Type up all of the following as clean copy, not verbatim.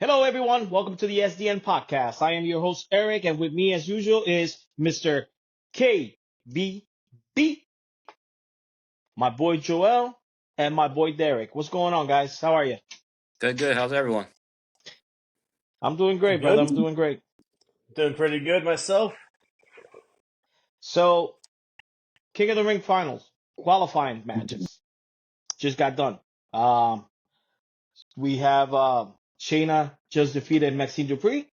Hello, everyone. Welcome to the SDN Podcast. I am your host, Eric, and with me, as usual, is Mr. KBB, my boy Joel, and my boy Derek. What's going on, guys? How are you? Good. How's everyone? I'm doing great, brother. I'm doing great. Doing pretty good myself. So, King of the Ring finals, qualifying matches just got done. We have Shayna just defeated Maxine Dupree.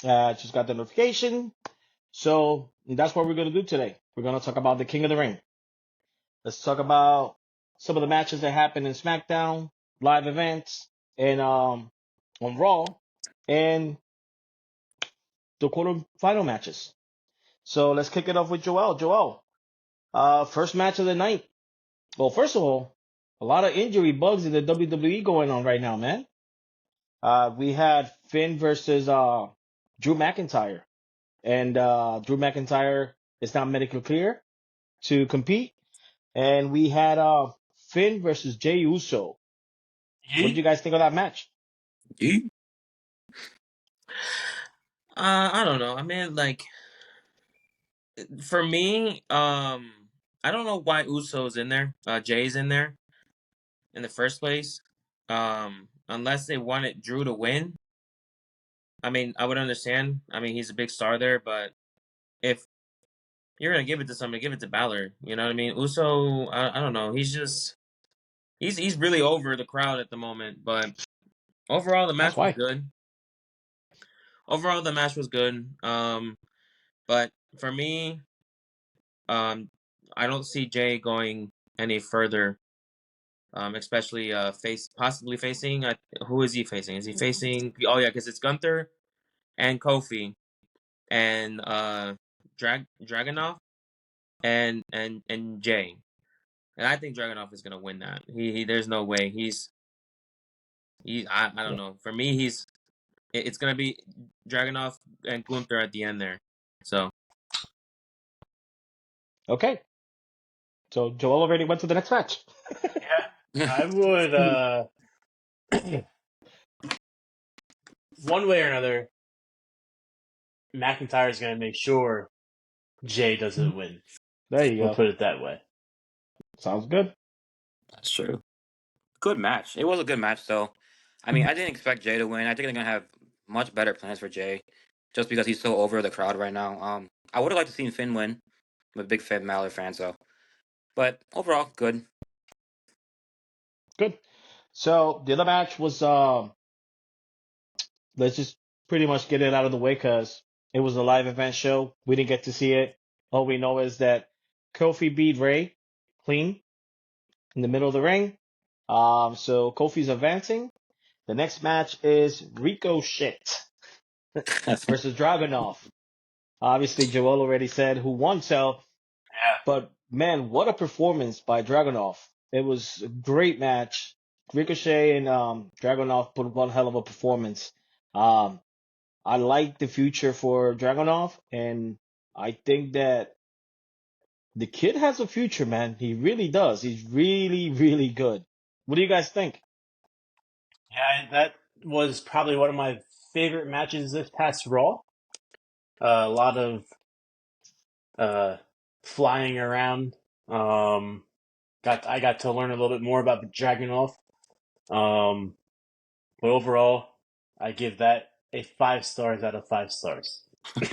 Just got the notification. So, that's what we're going to do today. We're going to talk about the King of the Ring. Let's talk about some of the matches that happened in SmackDown, live events, and on Raw, and the quarterfinal matches. So let's kick it off with Joel. Joel, first match of the night. Well, first of all, a lot of injury bugs in the WWE going on right now, man. We had Finn versus Drew McIntyre, and Drew McIntyre is not medically clear to compete. And we had Finn versus Jey Uso. What did you guys think of that match? I don't know. I mean, like, for me, I don't know why Uso's in there. Jay's in there in the first place. Unless they wanted Drew to win. I mean, I would understand. I mean, he's a big star there, but if you're gonna give it to somebody, give it to Balor. You know what I mean? Uso, I don't know. He's really over the crowd at the moment. But overall, the match was good. But for me, I don't see Jay going any further. Especially possibly facing. Who is he facing? Is he facing? Oh yeah, because it's Gunther and Kofi and Dragunov and Jay. And I think Dragunov is gonna win that. He there's no way. I don't know. For me, it's gonna be Dragunov and Gunther at the end there. So okay. So Joel already went to the next match. Yeah, I would. One way or another, McIntyre is going to make sure Jay doesn't win. There you We'll go. put it that way. Sounds good. That's true. Good match. It was a good match, though. I mean, I didn't expect Jay to win. I think they're gonna have much better plans for Jay, just because he's so over the crowd right now. I would have liked to see Finn win. I'm a big Finn Balor fan, so. But overall, good. Good. So the other match was let's just pretty much get it out of the way because it was a live event show. We didn't get to see it. All we know is that Kofi beat Ray clean in the middle of the ring. So Kofi's advancing. The next match is Ricochet versus Dragunov. Obviously, Joel already said who won, so. Yeah. But man, what a performance by Dragunov. It was a great match. Ricochet and Dragunov put one hell of a performance. I like the future for Dragunov, and I think that the kid has a future, man. He really does. He's really, really good. What do you guys think? Yeah, that was probably one of my favorite matches this past Raw. A lot of flying around. I got to learn a little bit more about the Dragunov. But overall, I give that a 5 stars out of 5 stars. We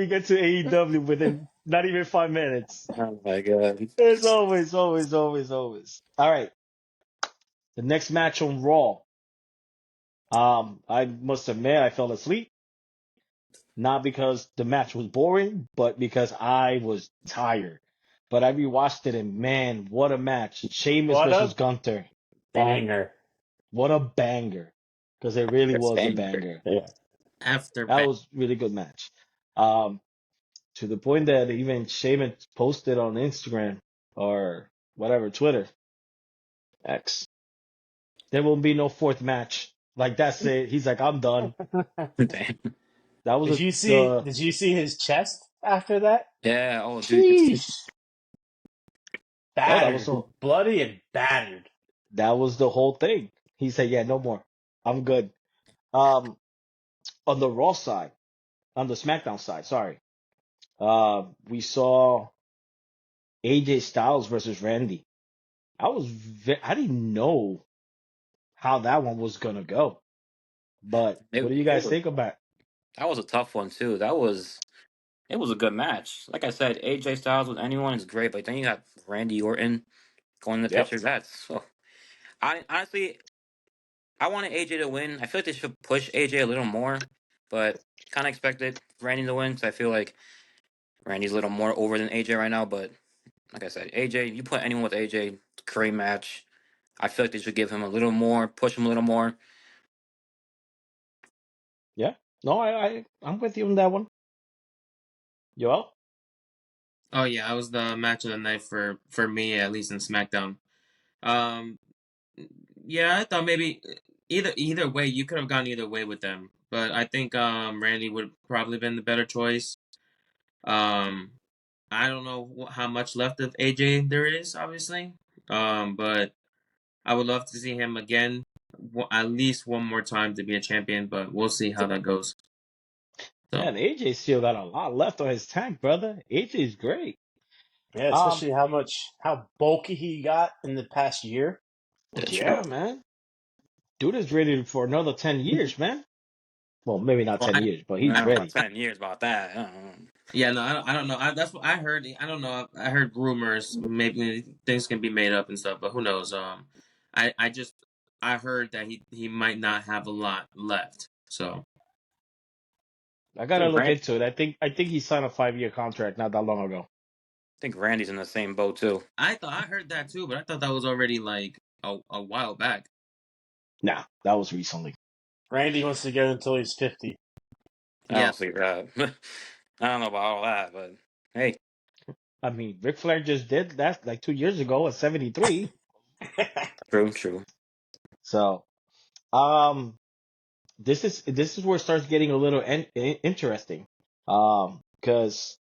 get to AEW within not even 5 minutes. Oh my god. It's always. All right. The next match on Raw. I must admit I fell asleep. Not because the match was boring, but because I was tired. But I rewatched it and man, what a match. Sheamus versus Gunther. Banger. What a banger. Because it really was a banger. Yeah. That was really good match. To the point that even Sheamus posted on Instagram or whatever, Twitter, X. There will be no fourth match. Like that's it. He's like, I'm done. Damn. That was Did you see his chest after that? Yeah. Oh, dude. Jeez. Battered. Bloody and battered. That was the whole thing. He said, "Yeah, no more. I'm good." Um, on the Raw side, on the SmackDown side, sorry, we saw AJ Styles versus Randy. I didn't know how that one was gonna go, but what do you It guys was think about it? that was a tough one too. It was a good match. Like I said, AJ Styles with anyone is great, but then you got Randy Orton going in the Yep. picture. That's so. I honestly I wanted AJ to win. I feel like they should push AJ a little more, but kind of expected Randy to win because I feel like Randy's a little more over than AJ right now. But like I said, AJ, you put anyone with AJ, great match. I feel like they should give him a little more, push him a little more. Yeah. No, I'm with you on that one. Joel? Oh yeah, that was the match of the night for me, at least in SmackDown. Um, yeah, I thought maybe either way you could have gone either way with them, but I think Randy would have probably been the better choice. Um, I don't know how much left of AJ there is, obviously. But I would love to see him again, at least one more time to be a champion. But we'll see how that goes. So Man, AJ still got a lot left on his tank, brother. AJ's great. Yeah, Um, especially how bulky he got in the past year. That's true. yeah, man. Dude is ready for another 10 years, man. Well, maybe not well, 10 years, but he's I don't know about ready. 10 years about that. I don't know. yeah, no, I don't know. That's what I heard. I don't know. I heard rumors. Maybe things can be made up and stuff, but who knows? I just I heard that he might not have a lot left. So I I gotta think look Rand, into it. I think he signed a 5-year contract not that long ago. I think Randy's in the same boat too. I heard that too, but I thought that was already like a while back. Nah, that was recently. Randy wants to go until he's 50. I Yeah, don't see that. I don't know about all that, but hey, I mean, Ric Flair just did that like 2 years ago at 73. true, true. So, um, this is where it starts getting a little interesting. Because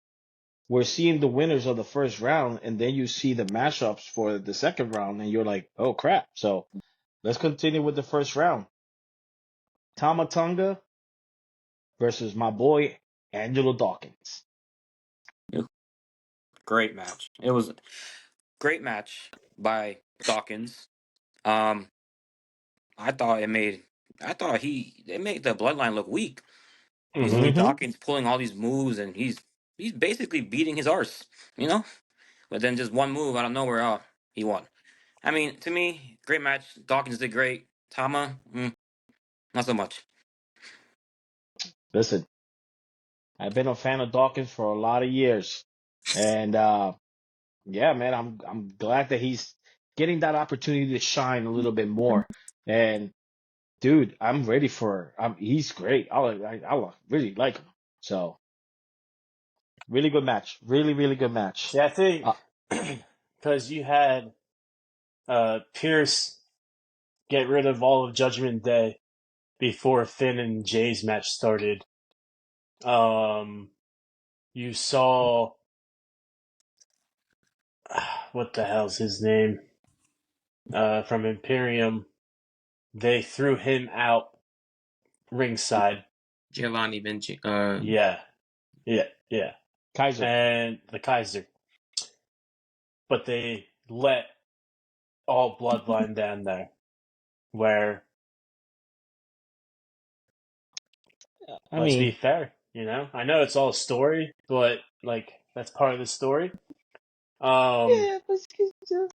we're seeing the winners of the first round, and then you see the mashups for the second round, and you're like, oh crap. So let's continue with the first round. Tama Tonga versus my boy Angelo Dawkins. Great match. It was a great match by Dawkins. Um, I thought it made the bloodline look weak. Because you Hmm. see Mm-hmm. Dawkins pulling all these moves, and he's basically beating his arse, you know. But then just one move out of nowhere, he won. I mean, to me, great match. Dawkins did great. Tama, not so much. Listen, I've been a fan of Dawkins for a lot of years, and yeah, man, I'm glad that he's getting that opportunity to shine a little bit more. And dude, I'm ready for. He's great. I really like him. So really good match. Really, really good match. See, I think Uh, because you had Pierce get rid of all of Judgment Day before Finn and Jay's match started. You saw what the hell's his name from Imperium. They threw him out ringside. Giovanni Vinci. Yeah, yeah, Kaiser. and the Kaiser, but they let all Bloodline down there. Where I let's be mean, fair, I know it's all a story, but like that's part of the story. Um, yeah, you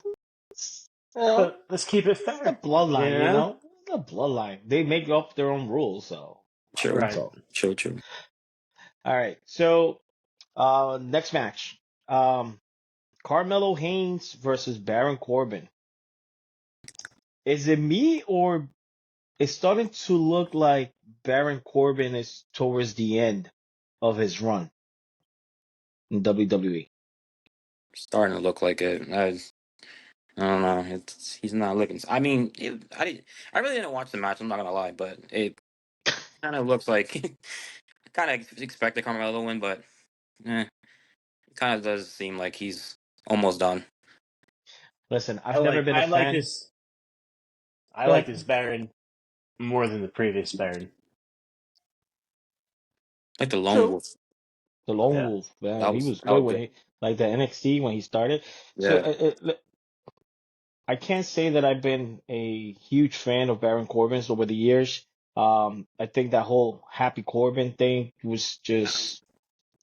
know, but let's keep it it's the fair, you bloodline. know? It's the bloodline. They make up their own rules. So True, that's Right. all. true, true. All right. So next match. Carmelo Haynes versus Baron Corbin. Is it me or it's starting to look like Baron Corbin is towards the end of his run in WWE? Starting to look like it. I don't know. He's not looking. I mean, I really didn't watch the match. I'm not gonna lie, but it kind of looks like kind of expected Carmelo to win, but it kind of does seem like he's almost done. Listen, I I've never like been a I like fan. this. I Go like ahead. this Baron more than the previous Baron. Like the lone True. wolf. The Lone Yeah. Wolf, man, That he was was good when good. he like the NXT when he started. So Yeah. I can't say that I've been a huge fan of Baron Corbin's over the years. I think that whole Happy Corbin thing was just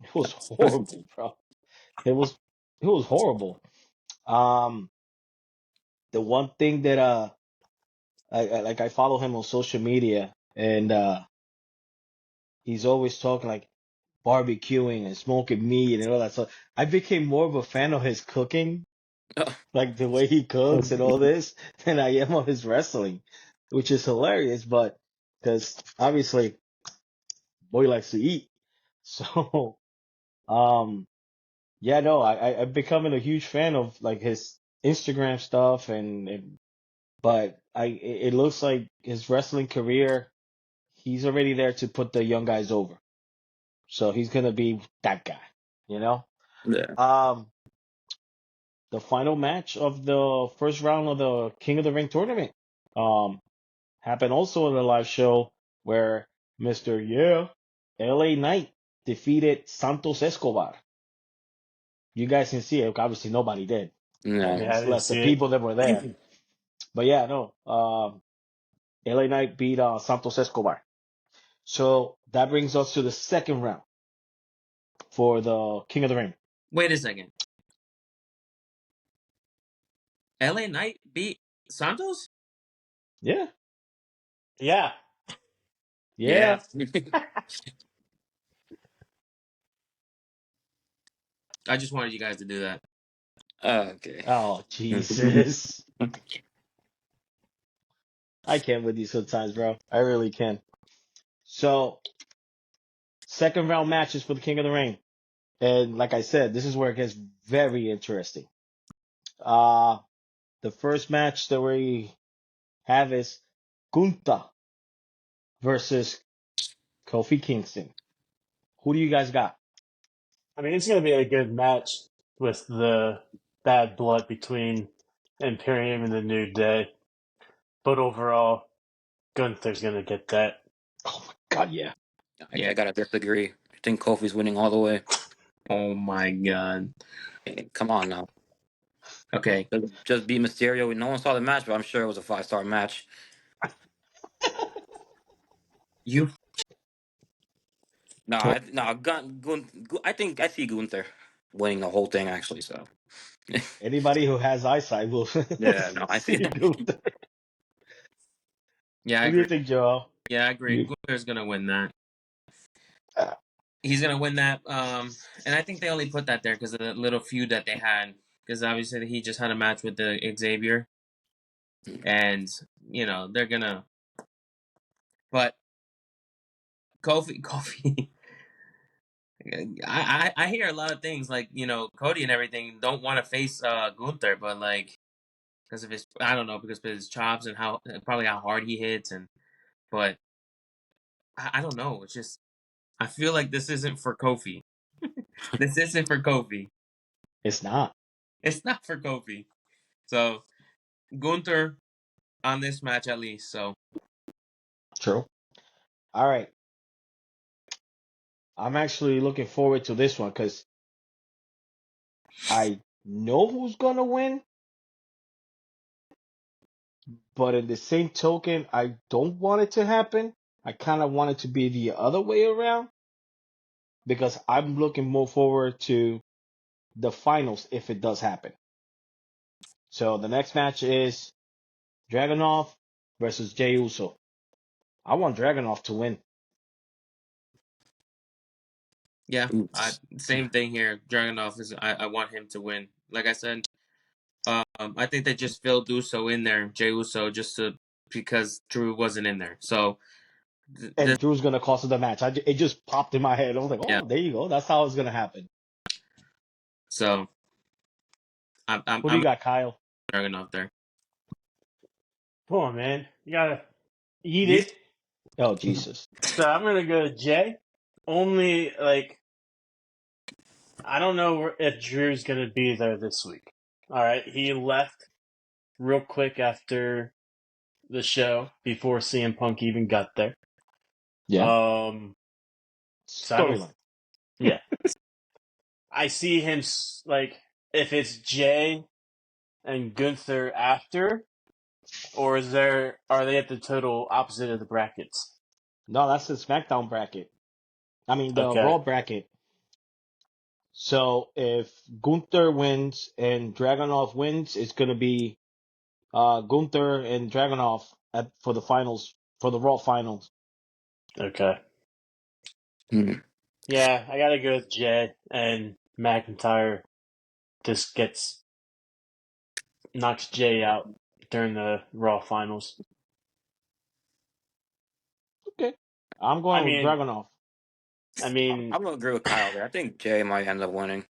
it was horrible, bro. It was it was horrible. Um, the one thing that I follow him on social media and he's always talking like barbecuing and smoking meat and all that stuff. I became more of a fan of his cooking, like the way he cooks and all this, than I am of his wrestling, which is hilarious. But because obviously, boy likes to eat, so um, yeah, no, I'm becoming a huge fan of like his Instagram stuff and but it looks like his wrestling career, he's already there to put the young guys over. So he's gonna be that guy, you know? Yeah. Um, the final match of the first round of the King of the Ring tournament, um, happened also in a live show where Mr. Yeah, LA Knight defeated Santos Escobar. You guys can see it. Obviously, nobody did. Yeah. Yeah, I didn't Less the see it. people that were there. But yeah, no. LA Knight beat Santos Escobar. So that brings us to the second round for the King of the Ring. Wait a second. LA Knight beat Santos? Yeah, Yeah. yeah. Yeah. I just wanted you guys to do that. Okay. Oh, Jesus. I can't with you sometimes, bro. I really can. So, second round matches for the King of the Ring. And like I said, this is where it gets very interesting. Uh, the first match that we have is Gunther versus Kofi Kingston. Who do you guys got? I mean, it's going to be a good match with the bad blood between Imperium and the New Day. But overall, Gunther's going to get that. Oh my God, yeah. I gotta disagree. I think Kofi's winning all the way. Oh my god. Come on now. Okay. Just beat Mysterio. No one saw the match, but I'm sure it was a 5-star match. You No, I think I see Gunther winning the whole thing actually. So Anybody who has eyesight will yeah, no, I see see. Gunther. Yeah, I Who do you agree. think, Joel? Yeah, I agree. You, Gunther's gonna win that. uh, He's gonna win that. And I think they only put that there because of the little feud that they had. Because obviously he just had a match with the Xavier, and they're gonna. But Kofi. I hear a lot of things like Cody and everything don't want to face Gunther, but like because of his I don't know because of his chops and how probably how hard he hits but I don't know. It's just I feel like this isn't for Kofi. This isn't for Kofi. it's not. It's not for Kofi. So Gunther on this match at least. So True. All right. I'm actually looking forward to this one because I know who's gonna win, but in the same token, I don't want it to happen. I kind of want it to be the other way around because I'm looking more forward to the finals if it does happen. So the next match is Dragunov versus Jey Uso. I want Dragunov to win. yeah, same thing here. Dragunov is I want him to win. Like I said, I think they just filled Uso in there, Jey Uso, because Drew wasn't in there. So And this Drew's gonna cost the match. It just popped in my head. I was like, yeah. oh, there you go. That's how it's gonna happen. So Who do you I'm got, Kyle? Dragunov there. Come on, man. You got to eat You it. Oh, Jesus. So I'm going to go Jay. Only, like, I don't know if Drew's going to be there this week. All right. He left real quick after the show before CM Punk even got there. Yeah. So I don't. Storyline. Yeah, I see him if it's Jay and Gunther after, or are they at the total opposite of the brackets? No, that's the SmackDown bracket. I mean, the Okay. Raw bracket. So if Gunther wins and Dragunov wins, it's going to be Gunther and Dragunov for the finals, for the Raw finals. Okay. Hmm. Yeah, I gotta go with Jay, and McIntyre just knocks Jay out during the Raw finals. Okay. I'm I going with mean, Dragunov. I I'm gonna agree with Kyle there. I think Jay might end up winning.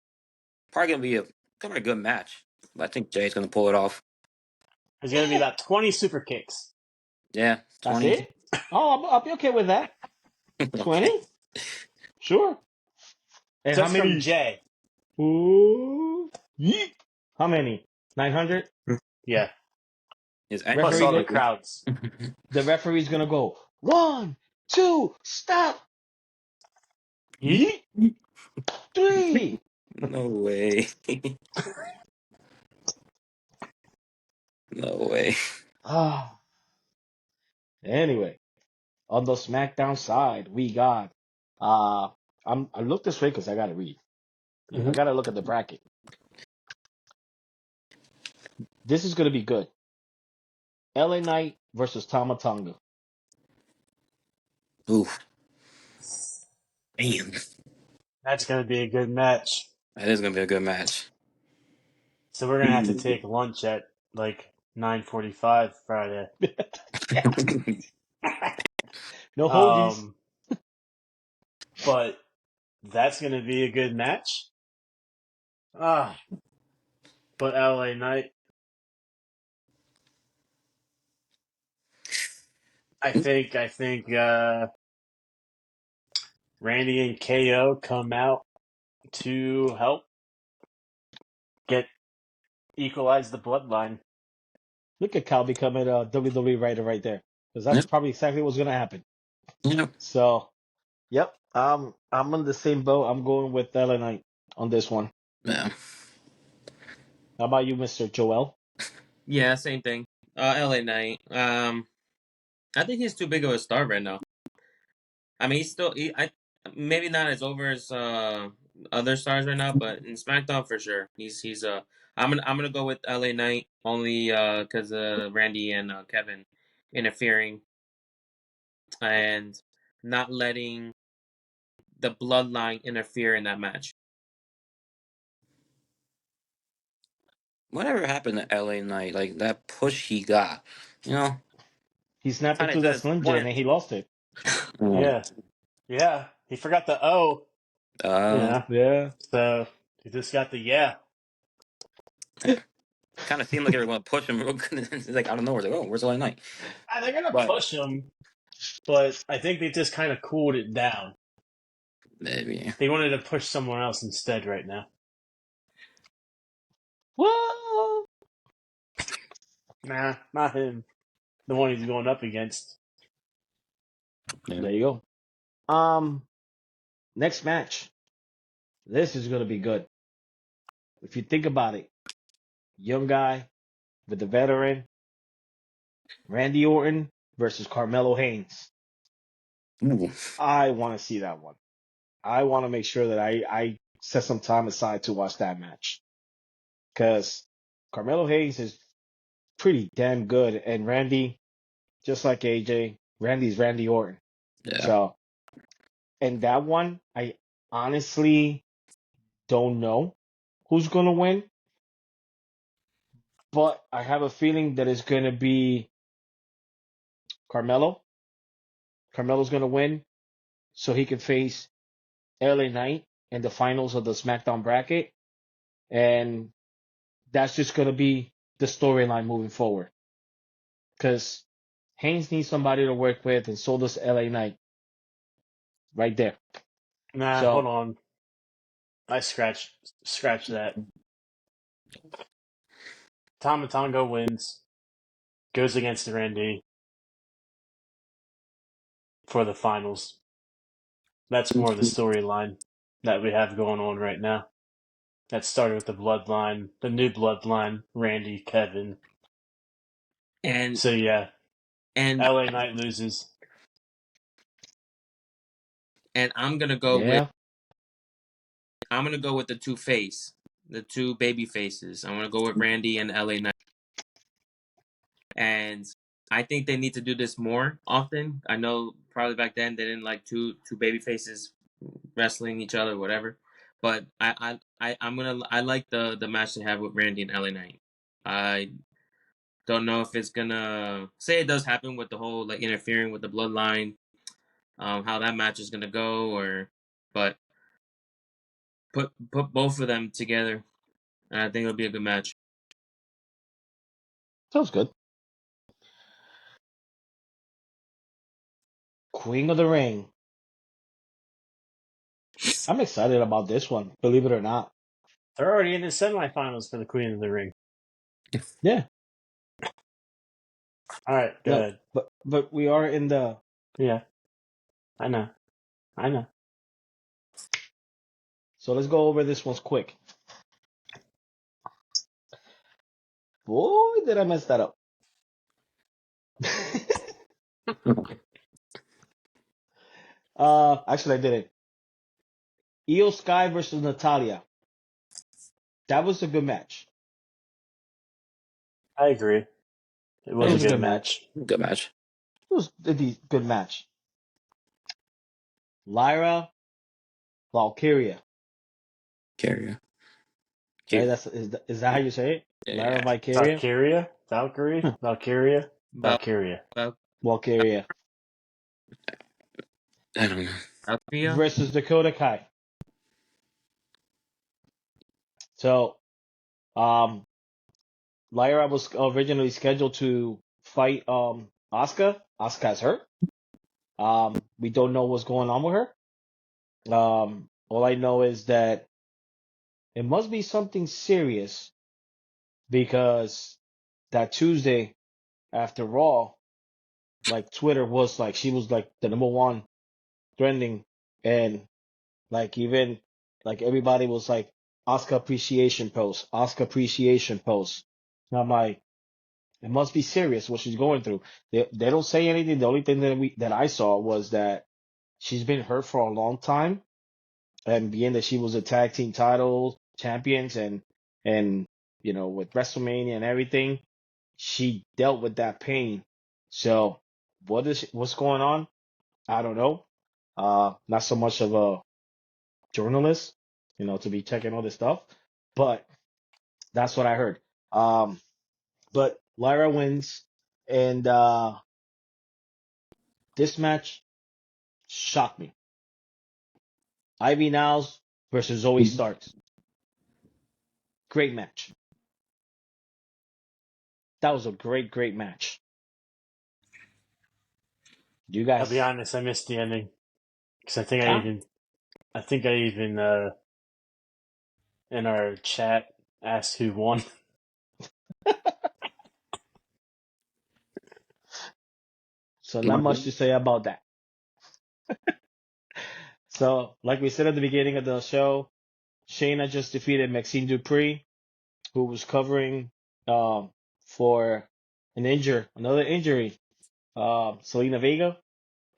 Probably gonna be a good match, but I think Jay's gonna pull it off. there's gonna be about 20 super kicks. Yeah, That's 20. it? Oh, I'll be okay with that. Okay. 20? Sure. And how Just from many? Jay. Ooh, yeet. How many? 900? Yeah. His Plus Referee all the good? crowds. The referee's going to go, 1, 2, stop. Yeet. Yeet. 3. No way. No way. Ah. Anyway, on the SmackDown side, we got, I looked this way because I got to read. I Mhm. got to look at the bracket. This is going to be good. LA Knight versus Tama Tonga. Oof. Damn. That's gonna be a good match. That is gonna be a good match. So we're gonna have to take lunch at like 9:45 Friday. No hoagies. Um, but that's gonna be a good match. Ah, but LA Knight, I think Randy and KO come out to help get equalize the bloodline. Look at Cal becoming a WWE writer right there. Because that's Yep. probably exactly what's going to happen. Yep. So, yep, I'm on the same boat. I'm going with LA Knight on this one. Yeah. How about you, Mr. Joel? Yeah, same thing. LA Knight. I think he's too big of a star right now. I mean, maybe not as over as other stars right now, but in SmackDown for sure, he's. I'm gonna go with LA Knight only because Randy and Kevin interfering and not letting the bloodline interfere in that match. Whatever happened to LA Knight? Like that push he got, you know, He snapped kind of into that just Slim Jim went. and he lost it. Yeah, yeah. He forgot the O. Uh, Yeah. So he just got the yeah. kind of seemed like they were going to push him. It's like out of nowhere, like, oh, where's LA Knight? They're gonna But push him, but I think they just kind of cooled it down. maybe. They wanted to push someone else instead right now. Whoa. Nah, not him. The one he's going up against. There you go. Next match. This is going to be good. If you think about it, young guy with the veteran, Randy Orton versus Carmelo Hayes. Ooh. I want to see that one. I want to make sure that I set some time aside to watch that match. Because Carmelo Hayes is pretty damn good. And Randy, just like AJ, Randy's Randy Orton. Yeah. So, and that one, I honestly don't know who's going to win. But I have a feeling that it's going to be Carmelo. Carmelo's going to win so he can face LA Knight in the finals of the SmackDown bracket. And that's just going to be the storyline moving forward. Because Haynes needs somebody to work with, and so does LA Knight. Right there. Nah, hold So, on. I scratch that. Tama Tonga wins. goes against Randy for the finals. That's more of the storyline that we have going on right now. That started with the bloodline, the new bloodline, Randy, Kevin. And So yeah, and LA Knight loses. and I'm gonna go Yeah. with the the two baby faces. I'm gonna go with Randy and LA Knight. And I think they need to do this more often. I know probably back then they didn't like two baby faces wrestling each other, whatever. But I like the match they have with Randy and LA Knight. I don't know if it's gonna say it does happen with the whole like interfering with the bloodline, how that match is gonna go, but put both of them together, and I think it'll be a good match. Sounds good. Queen of the Ring. I'm excited about this one, believe it or not. They're already in the semifinals for the Queen of the Ring. Yeah. All right, go No, ahead. but we are in the. Yeah, I know. So let's go over this one's quick. Boy, did I mess that up. Actually, I didn't. Io Sky versus Natalia. That was a good match. I agree. It was It a was a good good match. Good match. It was a good match. Lyra, Valkyria. Carrier. Right? Is that how you say it? Lyra, Yeah. Valkyria. Valkyria. Val, Val, Valkyria I don't know. Valkyria. versus Dakota Kai. So, Lyra was originally scheduled to fight Asuka. Asuka's hurt. We don't know what's going on with her. All I know is that it must be something serious because that Tuesday after Raw, like Twitter was like she was like the number one trending, and like even like everybody was like Oscar appreciation post, Oscar appreciation post. And I'm like, it must be serious what she's going through. They don't say anything. The only thing that I saw was that she's been hurt for a long time, and being that she was a tag team title champions and with WrestleMania and everything, she dealt with that pain. So what's going on? I don't know. Not so much of a journalist, to be checking all this stuff, but that's what I heard. But Lyra wins, and this match shocked me. Ivy Niles versus Zoe Starks. Great match. That was a great match. You I'll be guys, honest, I missed the ending because I huh? think I even in our chat asked who won. So not much to say about that. So, like we said at the beginning of the show, Shayna just defeated Maxine Dupree, who was covering for another injury. Selena Vega.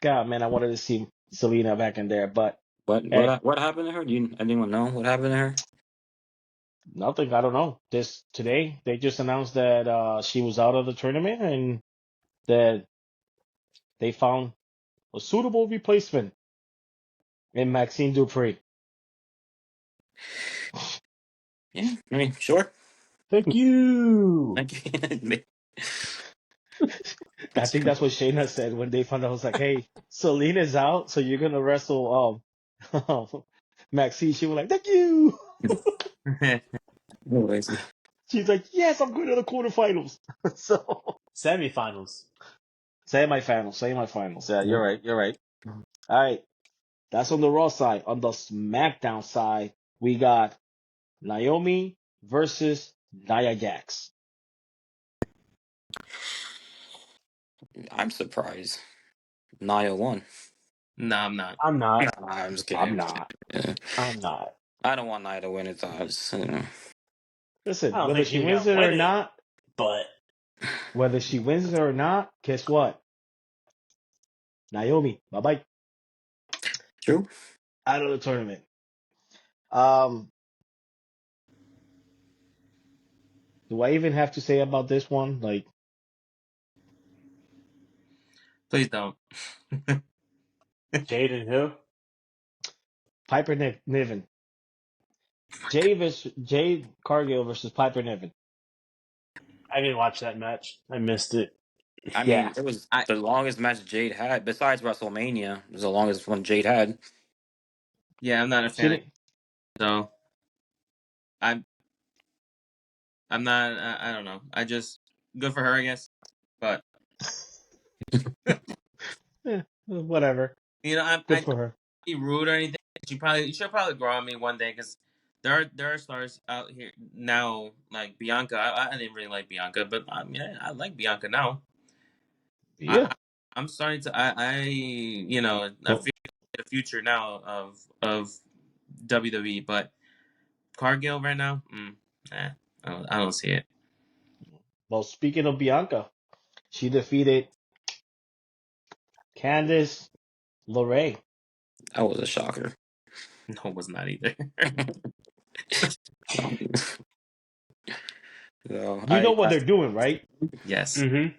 God, man, I wanted to see Selena back in there, but hey, What happened to her? Anyone know what happened to her? nothing. I don't know. This today they just announced that she was out of the tournament and that they found a suitable replacement in Maxine Dupree. Yeah, I mean, sure. Thank you. Thank you. I think that's what Shayna said when they found out. I was like, "Hey, Selena's out, so you're gonna wrestle Maxine." She was like, "Thank you." Lazy. She's like, "Yes, I'm going to the quarterfinals." So Semifinals. semifinals. Yeah, you're right. You're right. All right, that's on the Raw side. On the SmackDown side, we got Naomi versus Nia Jax. I'm surprised. Nia won. No, I'm not. I'm not. I'm just I'm kidding. not. Yeah. I'm not. I don't want Nia to win. It's. I Listen, don't whether think she she's wins gonna it or win it, not, but guess what? Naomi, bye bye, True. out of the tournament. Um, do I even have to say about this one? Like Please don't. Jaden who? Piper Niven, Jade Cargill versus Piper Niven. I didn't watch that match. I missed it. I Yeah, mean, it was I the longest match Jade had, besides WrestleMania. It was the longest one Jade had. yeah, I'm not a she fan of didn't. so I'm I'm not I don't know. I just good for her, I guess. But Yeah, whatever. I Good don't for her. be rude or anything. She'll probably grow on me one day because there are stars out here now like Bianca. I didn't really like Bianca, but I mean I like Bianca now. Yeah. I I'm starting to I Well, feel the future now of WWE, but Cargill right now, I don't see it. well, speaking of Bianca, she defeated Candice LeRae. That was a shocker. No, it was not either. So You know what they're doing, right? Yes. Mm-hmm.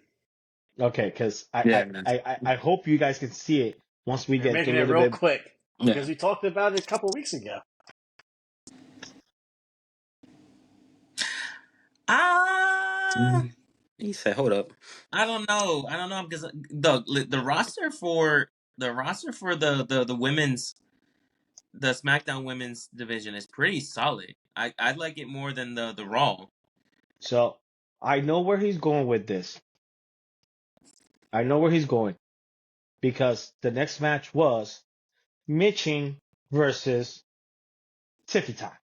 Okay, because yeah, man. I hope you guys can see it once we You're get a making it little real bit. quick Yeah. because we talked about it a couple weeks ago. Ah, He said, "Hold up." I don't know. I don't know because the roster for the women's the SmackDown women's division is pretty solid. I like it more than the Raw. So I know where he's going with this. I know where he's going because the next match was Mitching versus Tiffy Time.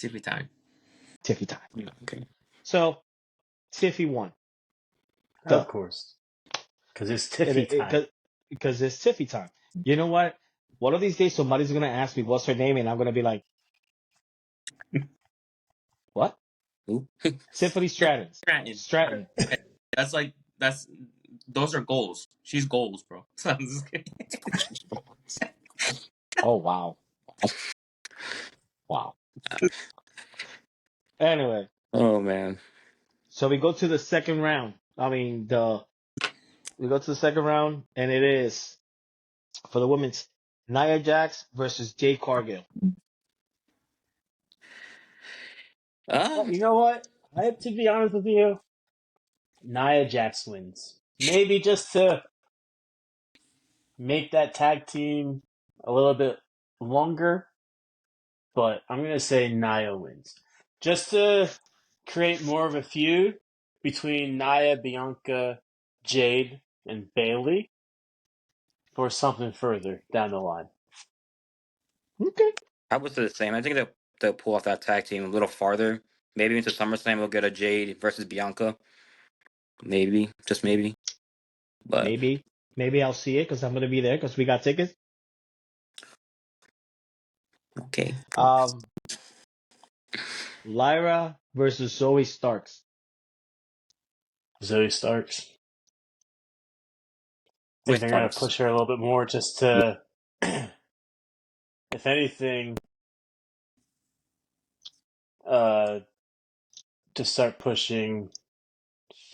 Tiffy time. Tiffy Time. Okay. So Tiffy won. Of Duh. course, because it's Tiffy time. Because it's Tiffy Time. You know what? One of these days somebody's gonna ask me what's her name, and I'm gonna be like, what? Who? Tiffany Stratton. Stratton. Stratton. That's like that's those are goals. She's goals, bro. I'm just kidding. Oh wow. Wow. Anyway, Oh man. so we go to the second round. We go to the second round, and it is for the women's Nia Jax versus Jade Cargill. Well, you know what? I have to be honest with you. Nia Jax wins. Maybe just to make that tag team a little bit longer, but I'm gonna say Nia wins. Just to create more of a feud between Nia, Bianca, Jade, and Bailey for something further down the line. Okay. I would say the same. I think they'll pull off that tag team a little farther. Maybe into SummerSlam we'll get a Jade versus Bianca. Maybe, just maybe. But Maybe I'll see it because I'm gonna be there because we got tickets. okay. Lyra versus Zoe Starks. Zoe Starks. I With think they're gonna Starks. push her a little bit more just to, if anything, to start pushing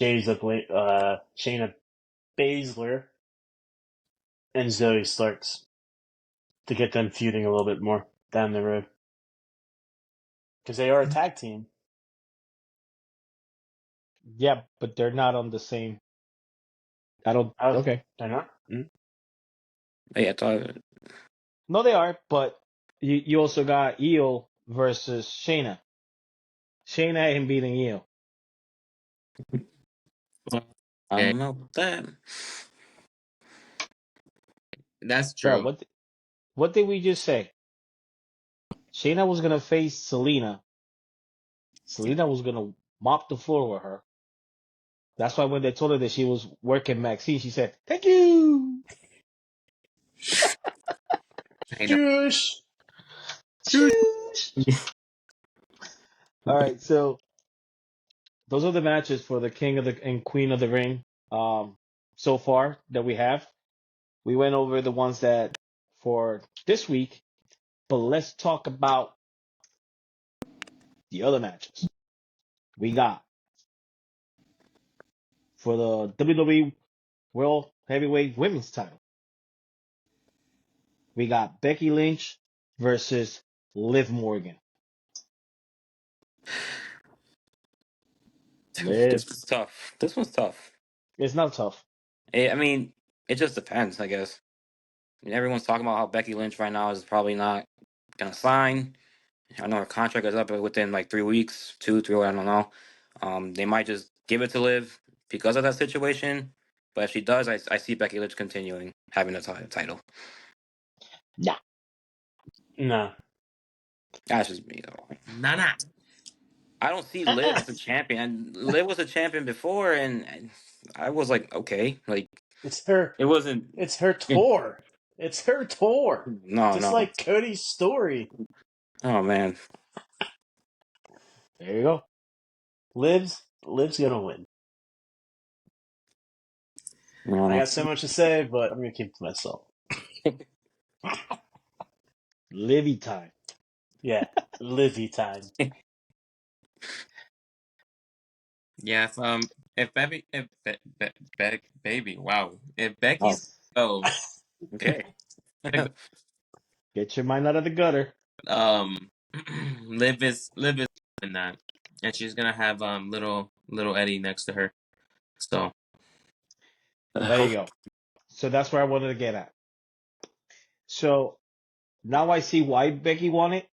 Shayna Baszler and Zoe Starks to get them feuding a little bit more down the road. Because they are a tag team. Yeah, but they're not on the same. I don't. Oh, Okay. they're not? Mm. Yeah, I thought No, they are. But you also got Io versus Shayna. Shayna ain't beating Io. I Okay, don't know about that. that's Bro, true. what did we just say? Shayna was gonna face Selena. Selena was gonna mop the floor with her. That's why when they told her that she was working Maxine, she said, "Thank you." I know. Juice. Sheesh. All right, so those are the matches for the King of the and Queen of the Ring. So far that we have, we went over the ones that for this week, but let's talk about the other matches. We got for the WWE World Heavyweight Women's title. We got Becky Lynch versus Liv Morgan. This Liv, was tough. This one's tough. it's not tough. I mean, it just depends, I guess. I mean, everyone's talking about how Becky Lynch right now is probably not gonna sign. I know her contract is up within like 3 weeks, 2, 3, I don't know. They might just give it to Liv because of that situation. But if she does, I see Becky Lynch continuing having the title. Nah. No. That's just me though. Nah. I don't see Liv as a champion. Liv was a champion before, and I was like, okay, like It's her. it wasn't. It's her tour. It's her tour. No, Just no. like Cody's story. Oh man. There you go. Liv's gonna win. No, I no. got so much to say, but I'm gonna keep it to myself. Livy time. Yeah, Livy time. Yeah, if Baby if baby, wow. If Oh, Becky's okay. Get your mind out of the gutter. um Liv is in that. And she's gonna have little Eddie next to her. So There you go. So that's where I wanted to get at. So now I see why Becky won it,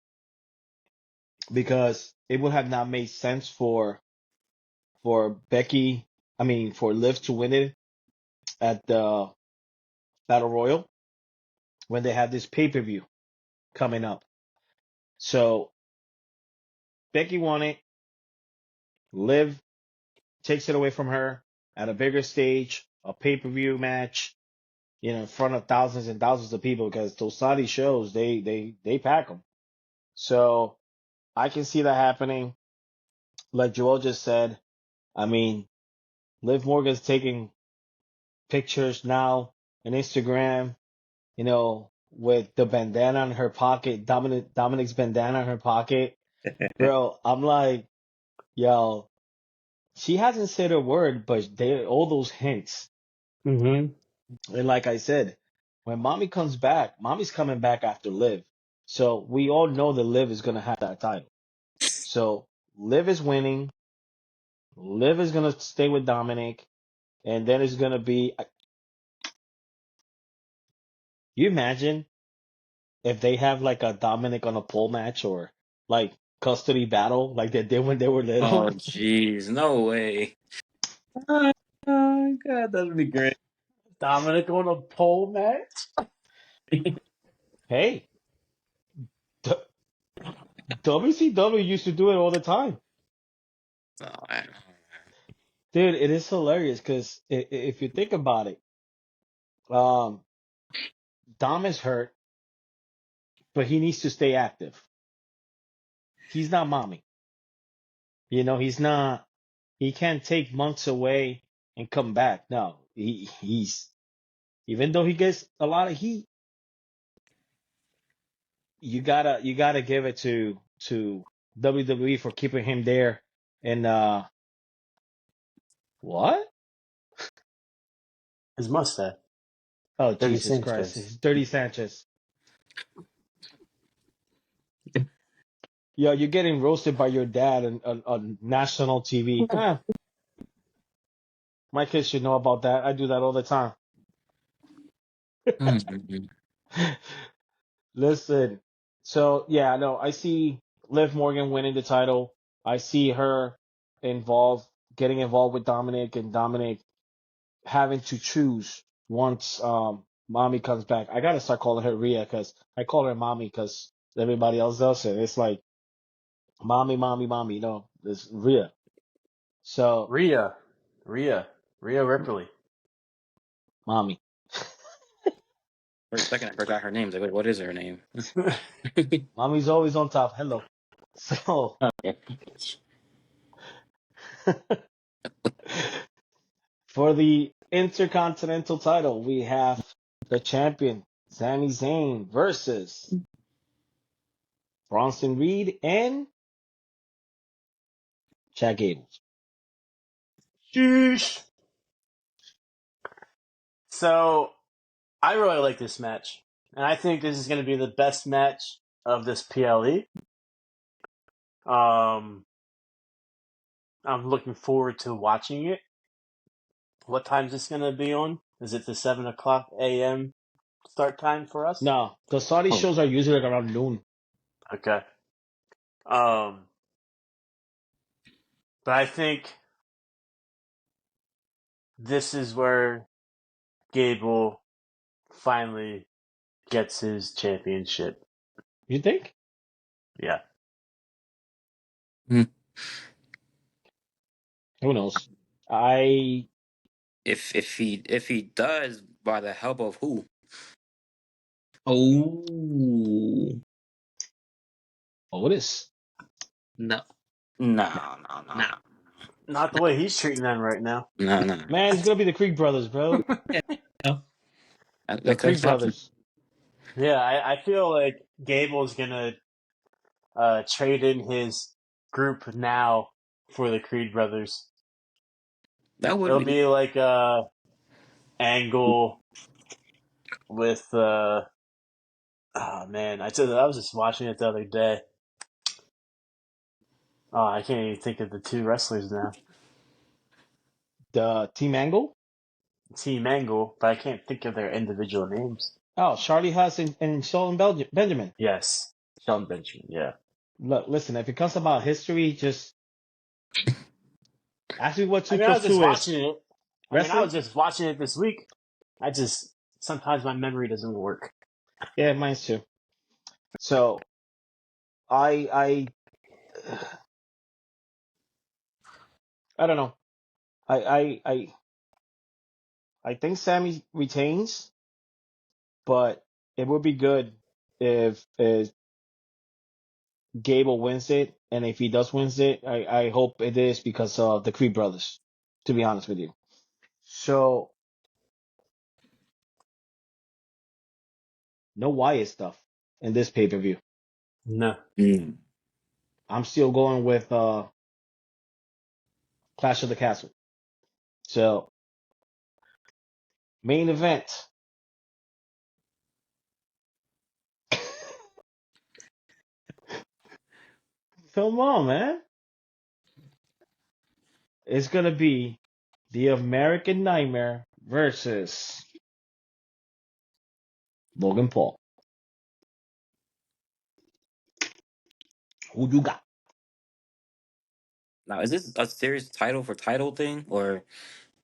because it would have not made sense for Becky, I mean for Liv to win it at the Battle Royal when they have this pay-per-view coming up. So Becky won it. Liv takes it away from her at a bigger stage, a pay-per-view match, in front of thousands and thousands of people, because those Saudi shows, they pack them. So I can see that happening. Like Joel just said, I mean, Liv Morgan's taking pictures now on Instagram, with the bandana in her pocket, Dominic's bandana in her pocket. Bro, I'm like, yo, she hasn't said a word, but all those hints. Mm-hmm. And like I said, when mommy comes back, mommy's coming back after Liv. So we all know that Liv is gonna have that title. So Liv is winning. Liv is gonna stay with Dominic, and then it's gonna be. You imagine if they have like a Dominic on a pole match, or like custody battle like they did when they were little? Oh jeez, no way. Oh God, that would be great. Dominic on a pole match? Hey, WCW used to do it all the time. Oh, Dude, it is hilarious because if you think about it, um, Dom is hurt, but he needs to stay active. He's not mommy. He's not. He can't take months away and come back. No, he's even though he gets a lot of heat, you gotta give it to WWE for keeping him there. And what? His mustache. Oh, Dirty Jesus Christ! Sanchez. It's Dirty Sanchez. Yo, you're getting roasted by your dad on national TV. My kids should know about that. I do that all the time. Mhm. Listen. So yeah, no, I see Liv Morgan winning the title. I see her getting involved with Dominic, and Dominic having to choose once mommy comes back. I gotta start calling her Rhea, because I call her mommy because everybody else does it. It's like mommy, mommy, mommy. No, it's Rhea. So Rhea. Rhea Ripley. Mommy. For a second, I forgot her name. Like, wait, what is her name? Mommy's always on top. Hello. So, Okay. for the Intercontinental title, we have the champion, Sami Zayn, versus Bronson Reed and Chad Gable. Sheesh. So, I really like this match. And I think this is going to be the best match of this PLE. I'm looking forward to watching it. What time is this going to be on? Is it the 7 o'clock a.m. start time for us? No, the Saudi shows are usually like around noon. Okay. But I think this is where Gable finally gets his championship. You think? Yeah. Who knows? If he does, by the help of who? Oh. Otis. No. No. Not the way he's treating them right now. No. Man, it's gonna be the Creek brothers, bro. The Creek brothers. Yeah, I feel like Gable's gonna trade in his group now for the Creed brothers. That would It'll be like a Angle with oh man, I was just watching it the other day. Oh, I can't even think of the two wrestlers now. The Team Angle. Team Angle, but I can't think of their individual names. Oh, Charlie Huss and Shelton Benjamin. Yes, Shelton Benjamin. Yeah. Look, listen. If it comes about history, just ask me what 2 I plus was just 2 is. watching it. I Wrestling? was just watching it this week. Sometimes my memory doesn't work. Yeah, mine's too. So, I don't know. I think Sammy retains, but it would be good if Gable wins it, and if he does wins it, I hope it is because of the Creed brothers. To be honest with you, so no Wyatt stuff in this pay-per-view. No. I'm still going with Clash of the Castle. So main event. Come on, man. It's gonna be the American Nightmare versus Logan Paul. Who you got? Now, is this a serious title for title thing, or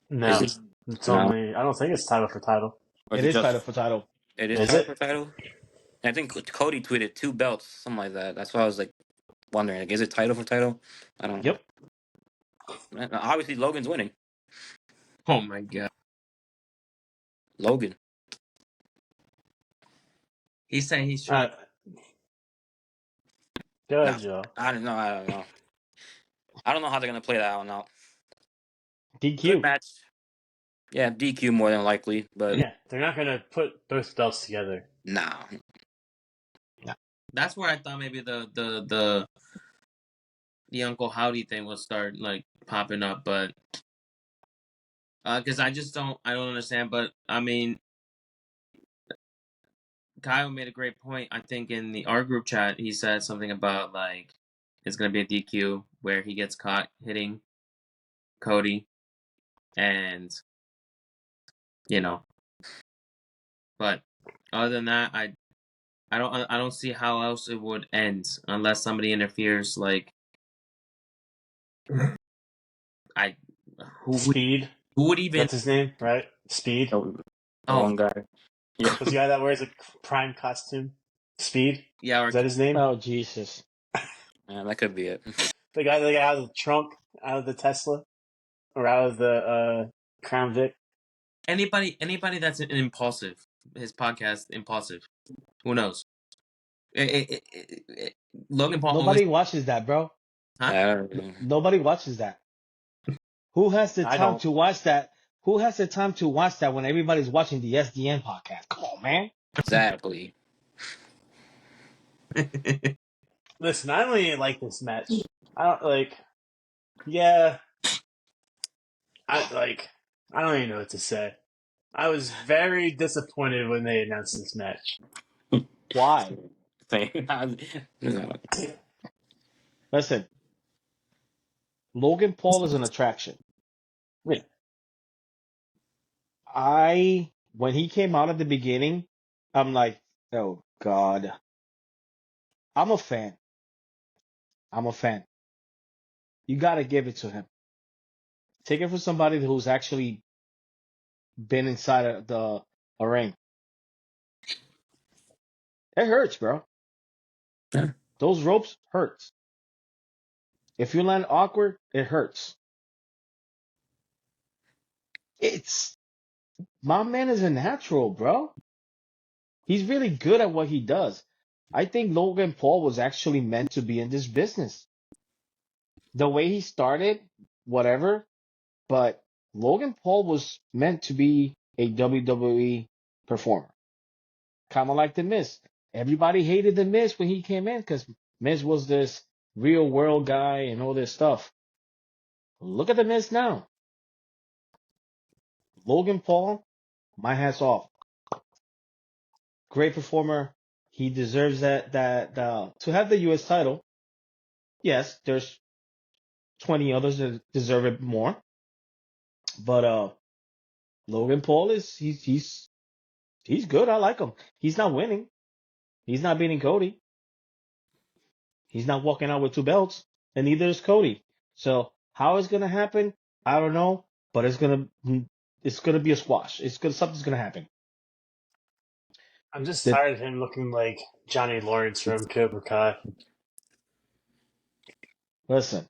No. is it? It's No. only. I don't think it's title for title. Or It it is just title for title. it is Is title it? for title? I think Cody tweeted 2 belts, something like that. That's why I was like wondering, like, is it title for title? I don't know. Yep. Obviously, Logan's winning. Oh my god. Logan. He's saying he's trying. Go ahead, No, Joe. I don't know. I don't know how they're gonna play that one out. Good DQ. match. Yeah, DQ more than likely, but Yeah, they're not gonna put both belts together. nah. That's where I thought maybe the Uncle Howdy thing will start like popping up, but because I don't understand. But I mean, Kyle made a great point. I think in our group chat, he said something about like it's gonna be a DQ where he gets caught hitting Cody, and But other than that, I don't see how else it would end unless somebody interferes. Like Speed. who would even? That's his name, right? Speed. The one guy. Yeah. What's the guy that wears a prime costume? Speed. Yeah, Is that his name? Oh Jesus. Yeah, that could be it. The guy that got out of the trunk, out of the Tesla. or out of the Crown Vic. Anybody that's an impulsive. His podcast impulsive. Who knows? Logan Paul always, Nobody watches that, bro. huh? I don't know. Nobody watches that. Who has the I time don't. to watch that? Who has the time to watch that when everybody's watching the SDN podcast? Come on, man. Exactly. Listen, I don't even like this match. I don't like. Yeah, I don't even know what to say. I was very disappointed when they announced this match. Why? Same. Listen, Logan Paul is an attraction. Yeah. When he came out at the beginning, I'm like, oh God. I'm a fan. I'm a fan. You gotta give it to him. Take it from somebody who's actually been inside of a ring. It hurts, bro. Yeah. Those ropes hurts. If you land awkward, it hurts. My man is a natural, bro. He's really good at what he does. I think Logan Paul was actually meant to be in this business. The way he started, whatever, but Logan Paul was meant to be a WWE performer. Kind of like The Miz. Everybody hated The Miz when he came in because Miz was this real world guy and all this stuff. Look at The Miz now. Logan Paul, my hat's off. Great performer. He deserves to have the U.S. title. Yes, there's 20 others that deserve it more, but Logan Paul he's good. I like him. He's not winning. He's not beating Cody. He's not walking out with two belts, and neither is Cody. So how it's gonna happen, I don't know, but it's gonna be a squash. Something's gonna happen. I'm just The, tired of him looking like Johnny Lawrence from Cobra Kai. listen,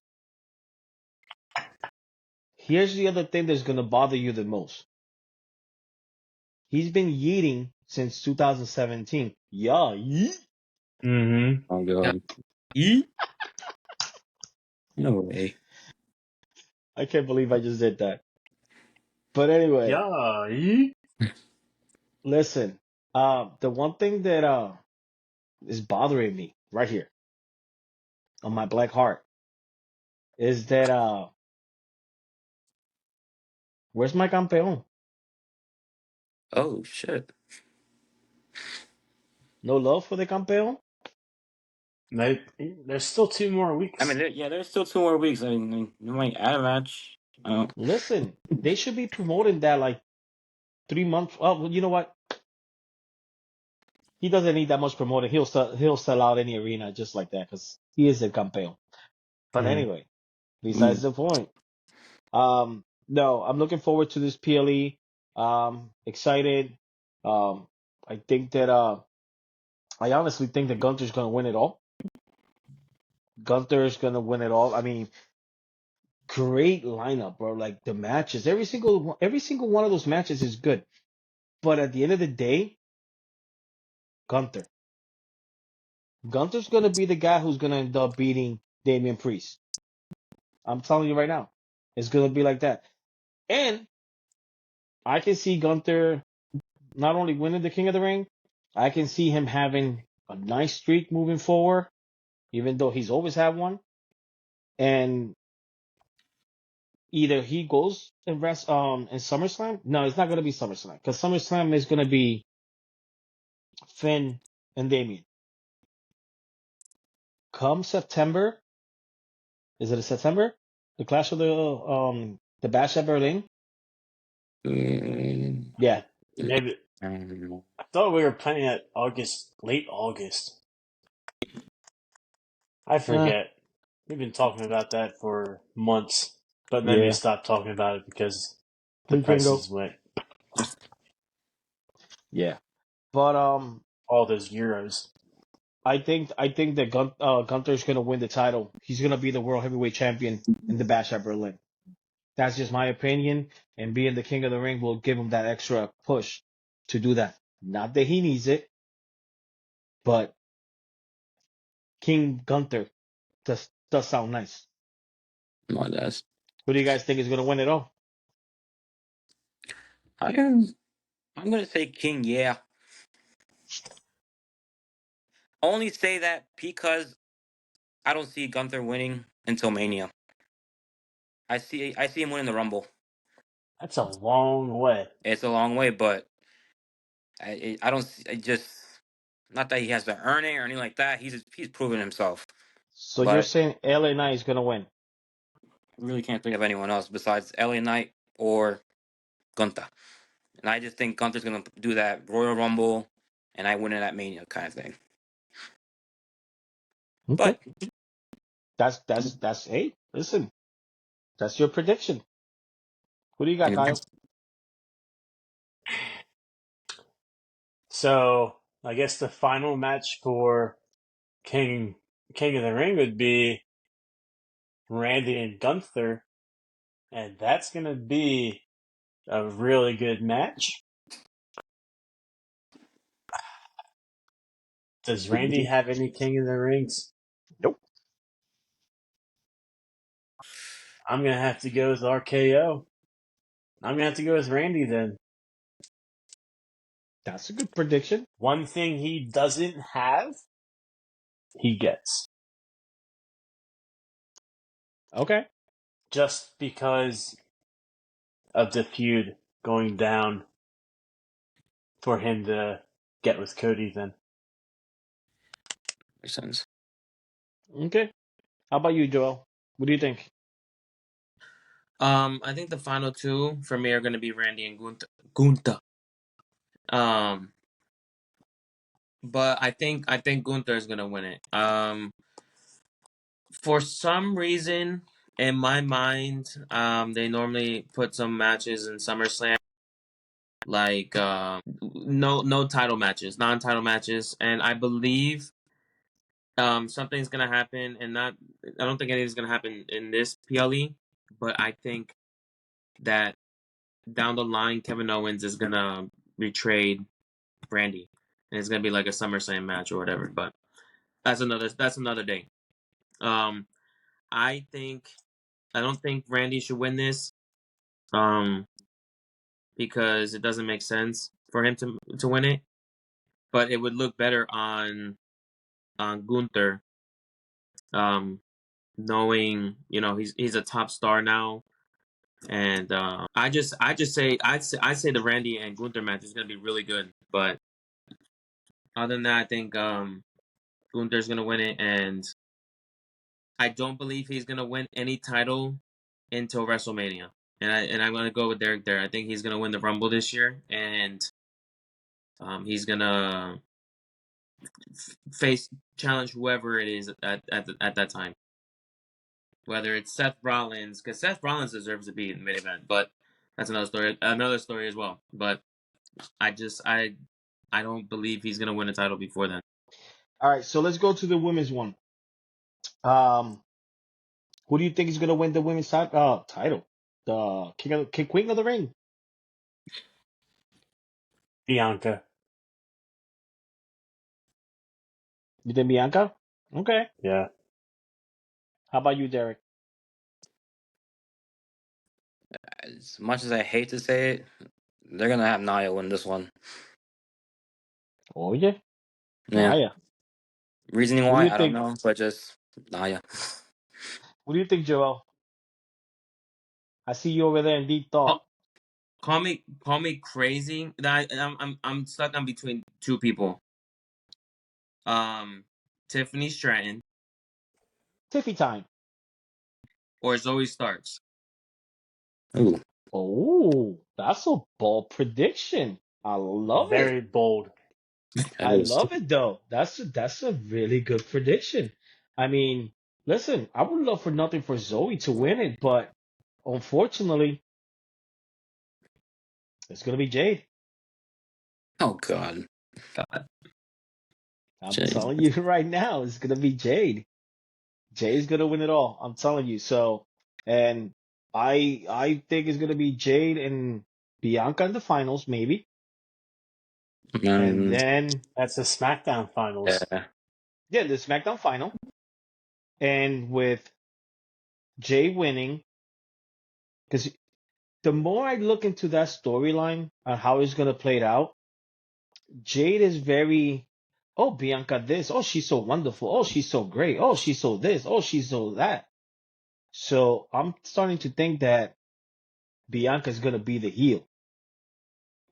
here's the other thing that's gonna bother you the most. He's been yeeting since 2017. Yeah, yeet. Mm-hmm. Oh god. E? No way. I can't believe I just did that. But anyway, Yeah. listen. The one thing that is bothering me right here on my black heart is that where's my campeón? Oh shit. No love for the campeón? There's still 2 more weeks. I mean, there's still 2 more weeks. I mean, you might add a match. I don't. Listen, they should be promoting that like 3 months. Oh, you know what? He doesn't need that much promoting. He'll sell out any arena just like that because he is the campeón. But Mhm. anyway, besides the point. No, I'm looking forward to this PLE. Excited. I think that I honestly think that Gunther's gonna win it all. Gunther's gonna win it all. I mean, great lineup, bro. Like the matches, every single one of those matches is good. But at the end of the day, Gunther. Gunther's gonna be the guy who's gonna end up beating Damian Priest. I'm telling you right now, it's gonna be like that. And I can see Gunther not only winning the King of the Ring, I can see him having a nice streak moving forward, even though he's always had one. And either he goes and rest in SummerSlam. No, it's not gonna be SummerSlam because SummerSlam is gonna be Finn and Damian. Come September, is it a September? The Clash of the Bash at Berlin. Yeah, Maybe I don't know. I thought we were planning at late August. I forget. We've been talking about that for months, but then we yeah. stopped talking about it because the We can go. prices went Yeah, but all those euros. I think that Gunther's gonna win the title. He's gonna be the world heavyweight champion in the Bash at Berlin. That's just my opinion. And being the King of the Ring will give him that extra push to do that. Not that he needs it, but King Gunther does sound nice. No, that's. Who do you guys think is going to win it all? I'm gonna say King. Yeah. Only say that because I don't see Gunther winning until Mania. I see him winning the Rumble. That's a long way. It's a long way, but I don't see, I just not that he has to earn it or anything like that. He's proven himself. So you're But saying LA Knight is going to win? I really can't think of anyone else besides LA Knight or Gunther. And I just think Gunther's gonna do that Royal Rumble, and I win it at Mania kind of thing. Okay. But That's hey, listen. That's your prediction. Who do you got, Kyle? So I guess the final match for King of the Ring would be Randy and Gunther, and that's gonna be a really good match. Does Randy have any King of the Rings? Nope. I'm gonna have to go with RKO. I'm gonna have to go with Randy then. That's a good prediction. One thing he doesn't have, he gets. Okay. Just because of the feud going down for him to get with Cody then. Makes sense. Okay. How about you, Joel? What do you think? I think the final two for me are going to be Randy and Gunther. But I think Gunther is going to win it. For some reason, in my mind, they normally put some matches in SummerSlam, like no title matches, non-title matches, and I believe something's gonna happen, and not I don't think anything's gonna happen in this PLE, but I think that down the line, Kevin Owens is gonna retrade Randy, and it's gonna be like a SummerSlam match or whatever. But that's another day. Um, I don't think Randy should win this. Because it doesn't make sense for him to win it. But it would look better on Gunther, knowing he's a top star now, and I just say I'd say the Randy and Gunther match is gonna be really good. But other than that, I think Gunther's gonna win it, and I don't believe he's gonna win any title until WrestleMania. And I'm gonna go with Derek there. I think he's gonna win the Rumble this year, and he's gonna challenge whoever it is at that time. Whether it's Seth Rollins, because Seth Rollins deserves to be in the main event, but that's another story as well. But I don't believe he's gonna win a title before then. All right, so let's go to the women's one. Who do you think is gonna win the women's title? The Queen of the Ring. Bianca. You think Bianca? Okay. Yeah. How about you, Derek? As much as I hate to say it, they're gonna have Nia win this one. Oh yeah. Yeah. Naya. Reasoning What do why, you I don't think? know, but just Nia. What do you think, Joel? I see you over there in deep thought. Call me crazy. I'm stuck on between two people. Tiffany Stratton Tiffy time. or Zoe Starks. Ooh. Oh, that's a bold prediction. I love it. Very bold. I love it though. That's a really good prediction. I mean, listen, I would love for nothing for Zoe to win it, but unfortunately, it's gonna be Jade. Oh God. I'm Jade. telling you right now, it's gonna be Jade. Jade's gonna win it all. I'm telling you. So, and I think it's gonna be Jade and Bianca in the finals, maybe, and Mm, then That's the SmackDown finals. yeah. yeah, the SmackDown final, and with Jay winning, because the more I look into that storyline and how it's gonna play it out, Jade is very, oh, Bianca this, oh, she's so wonderful, oh, she's so great, oh, she's so this, oh, she's so that. So I'm starting to think that Bianca's gonna be the heel,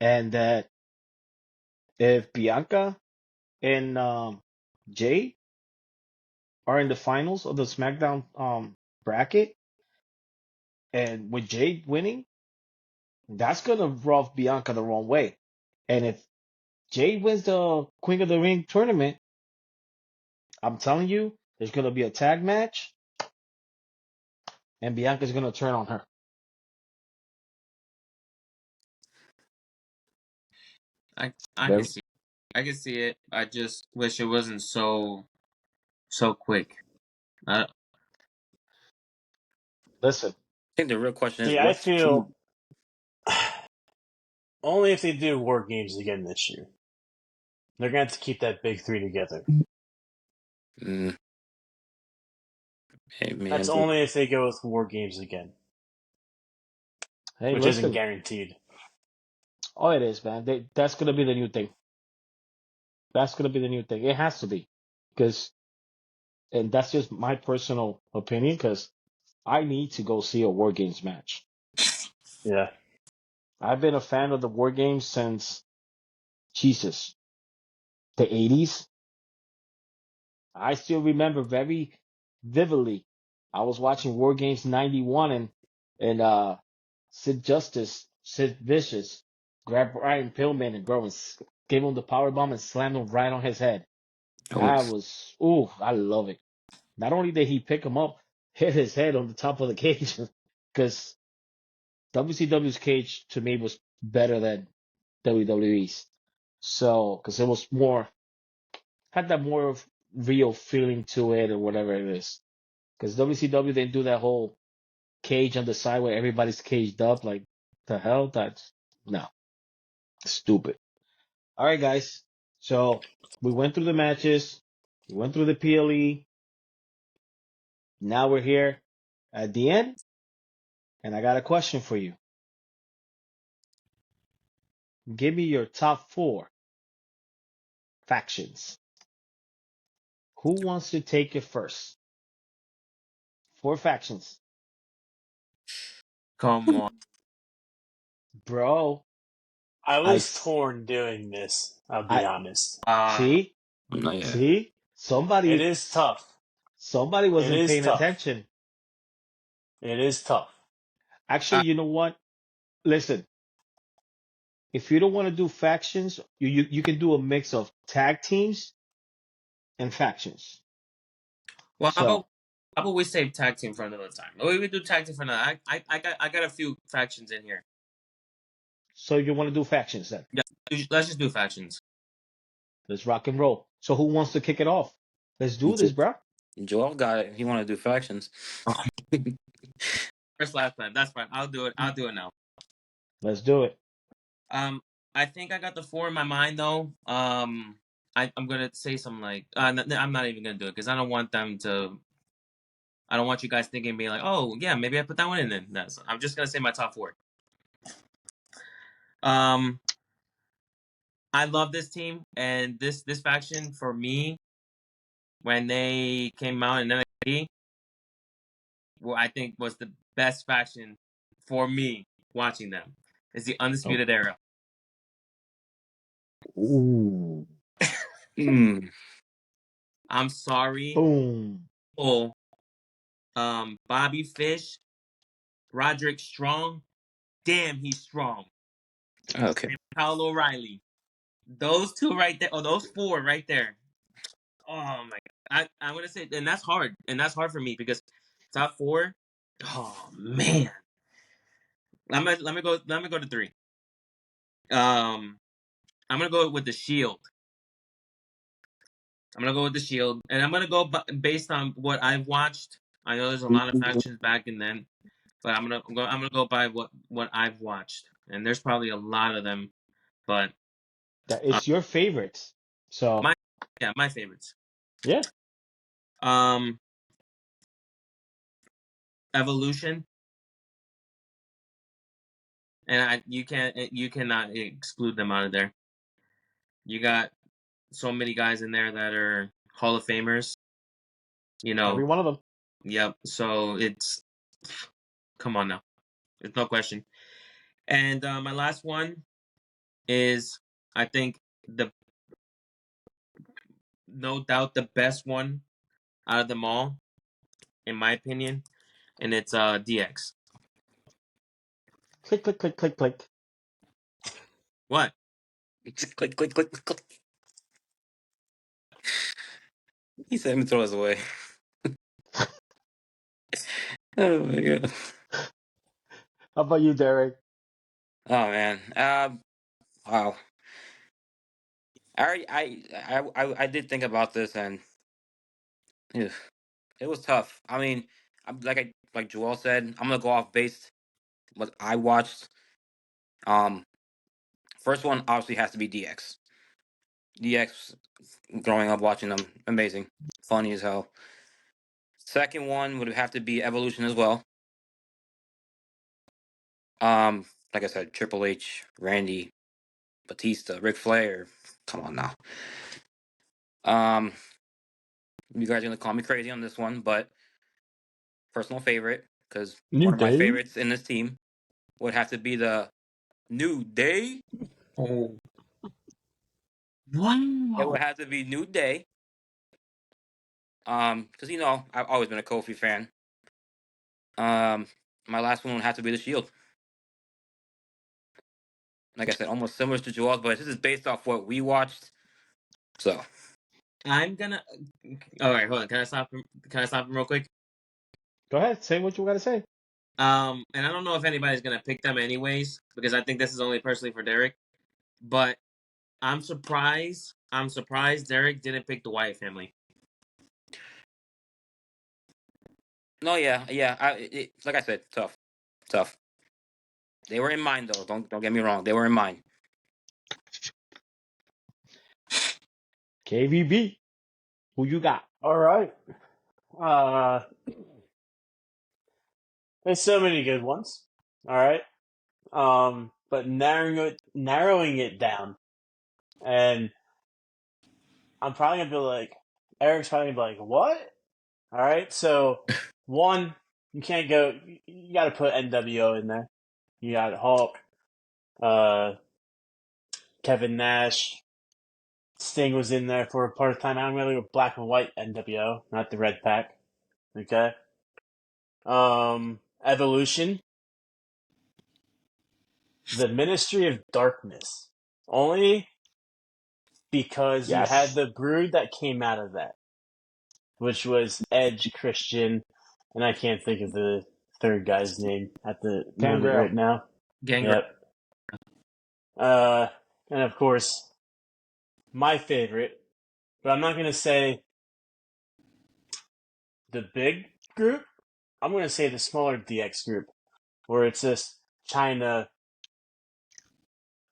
and that if Bianca and Jade are in the finals of the SmackDown bracket, and with Jade winning, that's gonna rub Bianca the wrong way. And if Jade wins the Queen of the Ring tournament, I'm telling you, there's gonna be a tag match, and Bianca's gonna turn on her. I can Very- see. I can see it. I just wish it wasn't so quick. Listen, I think the real question is See, I what's feel only if they do War Games again this year, they're going to have to keep that big three together. mm, That's maybe. only if they go with War Games again, hey, which isn't listen. guaranteed. Oh, it is, man. That's gonna be the new thing. That's gonna be the new thing. It has to be, because, and that's just my personal opinion, because I need to go see a War Games match. Yeah. I've been a fan of the War Games since Jesus, the 80s. I still remember very vividly. I was watching War Games 91, and Sid Vicious grabbed Brian Pillman and gave him the power bomb and slammed him right on his head. Oh, That was, ooh, I love it. Not only did he pick him up, hit his head on the top of the cage, because WCW's cage to me was better than WWE's. So, because it was more, had that more of real feeling to it or whatever it is. Because WCW didn't do that whole cage on the side where everybody's caged up. Like, the hell? That's, no, stupid. All right, guys. So, we went through the matches, we went through the PLE. Now we're here at the end, and I got a question for you. Give me your top 4 factions. Who wants to take it first? 4 factions. Come on. Bro, I I, was torn doing this, I'll be I, honest. see, not yet. see, It is tough. somebody It wasn't is paying tough. attention. It is tough. Actually, you know what? Listen, if you don't want to do factions, you can do a mix of tag teams and factions. Well, So, how about we save tag team for another time? We do tag team for another. I got a few factions in here. so you want to do factions then? Yeah, let's just do factions. Let's rock and roll. So who wants to kick it off? Let's do this, bro. Joel got it. He want to do factions. First last time. That's fine. I'll do it. I'll do it now. Let's do it. I think I got the 4 in my mind though. I'm gonna say something like I'm not even gonna do it because I don't want them to. I don't want you guys thinking being like, oh yeah, maybe I put that one in. Then I'm just gonna say my top 4. Um, I love this team and this faction for me when they came out in NXT. Well, I think was the best faction for me watching them. Is the Undisputed Era. Ooh. Mm. I'm sorry. Boom. Oh, Bobby Fish, Roderick Strong. Damn, he's strong. Okay. And Kyle O'Reilly. Those 2 right there. Oh, those 4 right there. Oh my god. I'm gonna say, and that's hard. And that's hard for me because top 4. Oh man. Let me go to 3. I'm gonna go with the Shield. I'm gonna go with the Shield, and I'm gonna go based on what I've watched. I know there's a lot of factions back in then. but I'm gonna go by what I've watched, and there's probably a lot of them, but That it's your favorites. So my favorites. yeah, Evolution, and you cannot exclude them out of there. You got so many guys in there that are Hall of Famers. You every know, one of them. yep. So come on now, there's no question. And my last one is, I think, the no doubt the best one out of them all, in my opinion, and it's DX. Click, click, click, click, click. What? Click, click, click, click. He said, "Let me throw this away." Oh my god. How about you, Derek? Oh man. Wow. I did think about this, and ew, it was tough. I mean, like Joel said, I'm gonna go off based what I watched. Um, First one obviously has to be DX. DX. Growing up watching them, amazing, funny as hell. Second one would have to be Evolution as well. Like I said, Triple H, Randy, Batista, Ric Flair. Come on now. You guys are gonna call me crazy on this one, but personal favorite, because New one of my Day. favorites in this team would have to be the New Day. Oh, It wow! would have to be New Day. Because I've always been a Kofi fan. My last one would have to be the Shield. Like I said, almost similar to Joel's, but this is based off what we watched. So I'm gonna. All right, hold on. Can I stop him? Can I stop him real quick? Go ahead, say what you gotta say. And I don't know if anybody's gonna pick them anyways, because I think this is only personally for Derek. But I'm surprised. I'm surprised Derek didn't pick the Wyatt family. no, yeah. Like I said, tough. They were in mind though. Don't get me wrong. They were in mind. KVB. Who you got? All right. There's so many good ones. All right. But narrowing it down, and I'm probably gonna be like, Eric's probably gonna be like, what? All right. So one, you can't go. You got to put NWO in there. You got Hulk, Kevin Nash. Sting was in there for a part of time. I'm gonna go black and white NWO, not the red pack. Okay. Evolution. The Ministry of Darkness. Only because you had Yes. the brood that came out of that, which was Edge, Christian, and I can't think of the third guy's name at the moment Gangrel. right now. Gangrel. Yep. And of course, my favorite, but I'm not gonna say the big group. I'm gonna say the smaller DX group, where it's just China,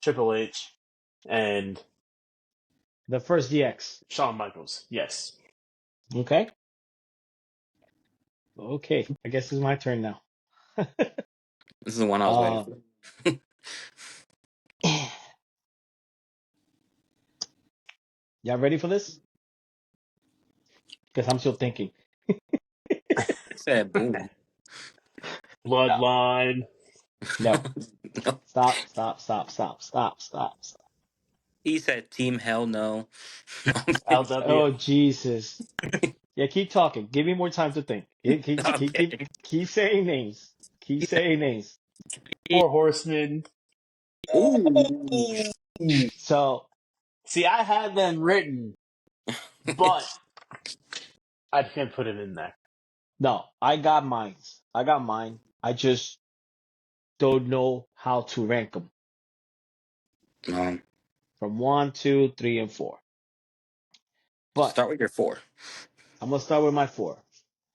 Triple H, and The first DX. Shawn Michaels. Yes. Okay. Okay. I guess it's my turn now. This is the one I was waiting uh, for. y'all ready for this? Because I'm still thinking. He said boom. Bloodline. No. No. Stop. He said team hell no. LW. Oh, Jesus. Yeah, keep talking. Give me more time to think. Okay. Keep saying names. Keep saying names. Four Horsemen. Ooh. So, See, I had them written, but I can't put it in there. no, I got mine. I just don't know how to rank them um, from 1, 2, 3, and 4. But Start with your 4. I'm gonna start with my 4.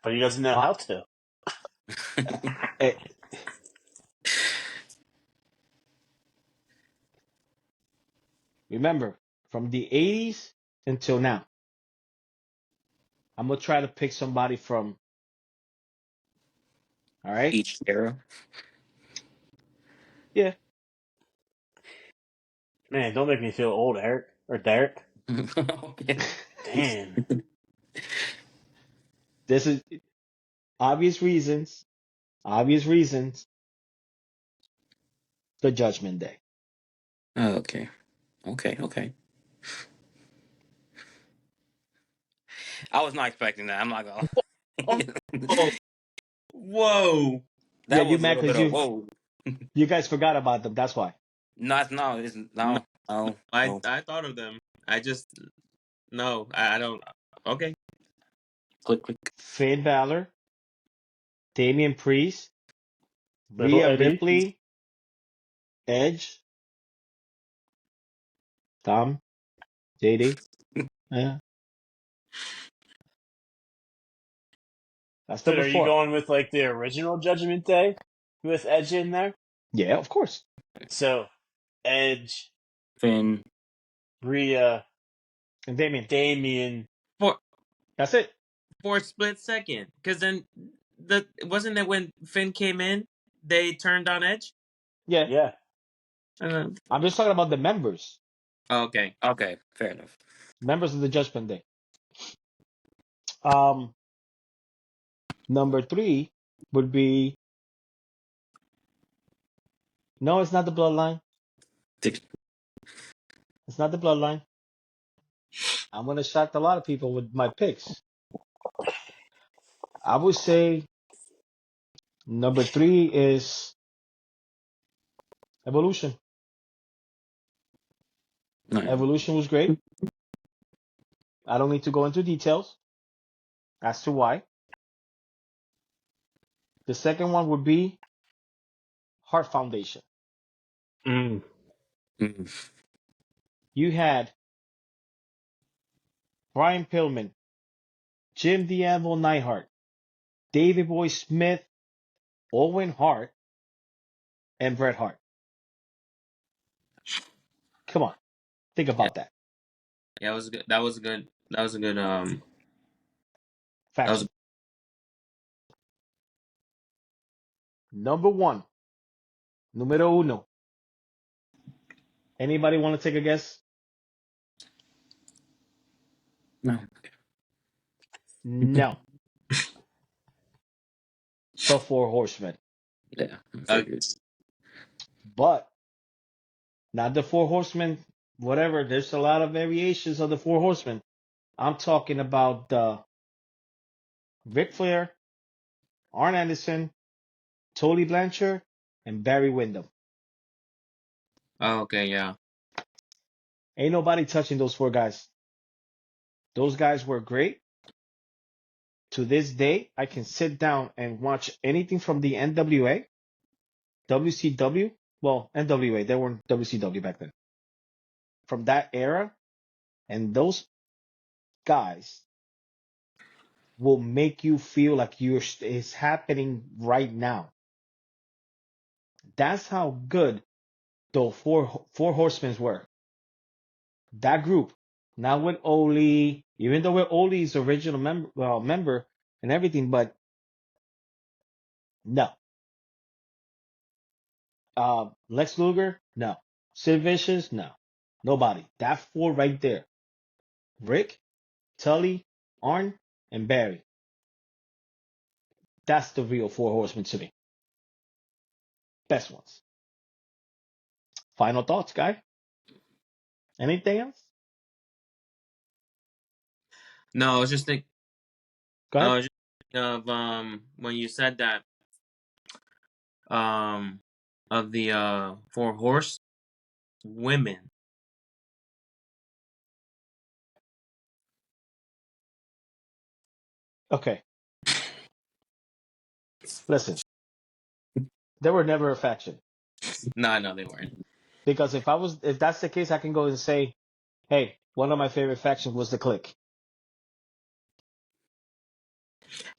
But he doesn't know My, how to. eh, Remember, from the 80s until now. I'm gonna try to pick somebody from. All right. Each era. Yeah. Man, don't make me feel old, Eric or Derek. Okay. Damn. This is obvious reasons. Obvious reasons. The Judgment Day. Okay. Okay. I was not expecting that. I'm not gonna. Oh, oh, whoa! Yeah, That you was a mad little bit because of whoa. you guys forgot about them. That's why. No, it's no. It's No, no. No. I No. I thought of them. I just no. I don't. Okay. Click. Finn Balor, Damian Priest, Little Rhea Eddie. Ripley, Edge, Tom, JD. Yeah, that's So number are you 4. going with like the original Judgment Day with Edge in there? Yeah, of course. So Edge, Finn. Rhea, And Damian. Damian. For That's it. for a split second, because then wasn't it when Finn came in, they turned on Edge. Yeah. Yeah. I'm just talking about the members. Okay. Okay. Fair enough. Members of the Judgment Day. Number 3 would be. No, it's not the Bloodline. Six- It's not the Bloodline. I'm gonna shock a lot of people with my picks. I would say number 3 is Evolution. No. Evolution was great. I don't need to go into details as to why. The second one would be Heart Foundation. Mm. Mm. You had Brian Pillman, Jim the Anvil Neidhart, David Boy Smith, Owen Hart, and Bret Hart. Come on, think Yeah. about that. Yeah, it was good. That was good. That was a good. That was Faction. Number 1, numero uno. Anybody want to take a guess? No. No. The Four Horsemen. Yeah. I figured. But not the Four Horsemen, whatever. There's a lot of variations of the Four Horsemen. I'm talking about Ric Flair, Arn Anderson, Tully Blanchard, and Barry Windham. okay. Yeah. Ain't nobody touching those 4 guys. Those guys were great. To this day, I can sit down and watch anything from the NWA, WCW. Well, NWA, they weren't WCW back then. From that era, and those guys will make you feel like it's happening right now. That's how good the four horsemen were. That group, not with Oli, even though with Oli's original member and everything, but no. Lex Luger, no. Sid Vicious, no. Nobody. That 4 right there. Rick, Tully, Arn, and Barry. That's the real 4 horsemen to me. Best ones. Final thoughts, guy? Anything else? No, I was just thinking. Go I ahead. was just thinking of when you said that of the 4 horse women. Okay. Listen, they were never a faction. No, they weren't. Because if that's the case, I can go and say, hey, one of my favorite factions was the Clique.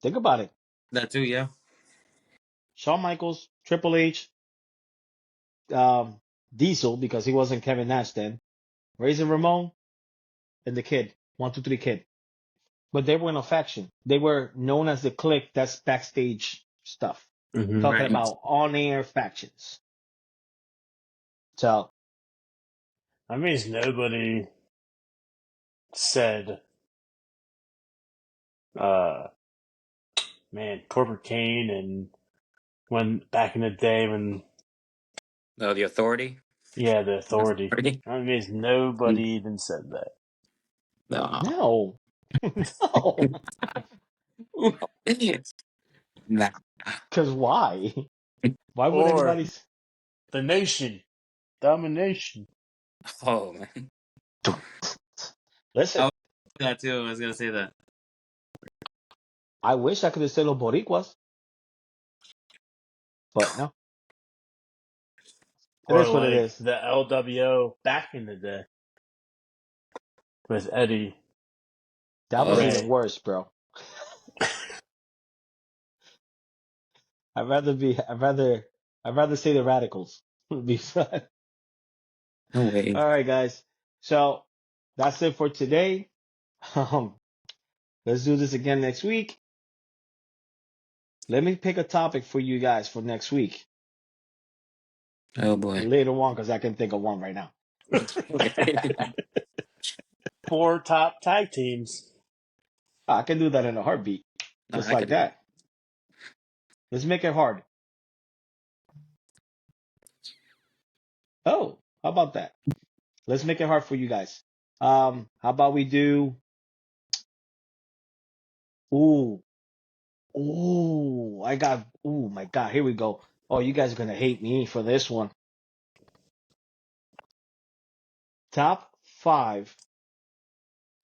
Think about it. That too. Yeah. Shawn Michaels, Triple H, Diesel, because he wasn't Kevin Nash then, Razor Ramon and the Kid, 123 Kid. But they were in a faction. They were known as the Clique. That's backstage stuff. Mm-hmm. Talking Right. about on-air factions. So, I mean, nobody said, man, Corporate Kane and when back in the day when, The Authority. yeah, the Authority. Authority? I mean, nobody even said that. No. no. No. Nah. Because why? Why would Or anybody... the Nation. Domination. Oh man. Listen, That too. I was gonna say that. I wish I could have said Los Boricuas. But no. It Or is what it like is. the LWO back in the day with Eddie. That was Ray. even worse, bro. I'd rather say the Radicals. Be fun. No way. All right, guys. So that's it for today. Um, let's do this again next week. Let me pick a topic for you guys for next week Oh boy. later on because I can think of one right now. Okay. 4 top tag teams. I can do that in a heartbeat, No, just I like could. that. Let's make it hard. Oh, how about that? Let's make it hard for you guys. How about we do? Ooh, ooh, ooh, my God, here we go. Oh, you guys are gonna hate me for this one. Top 5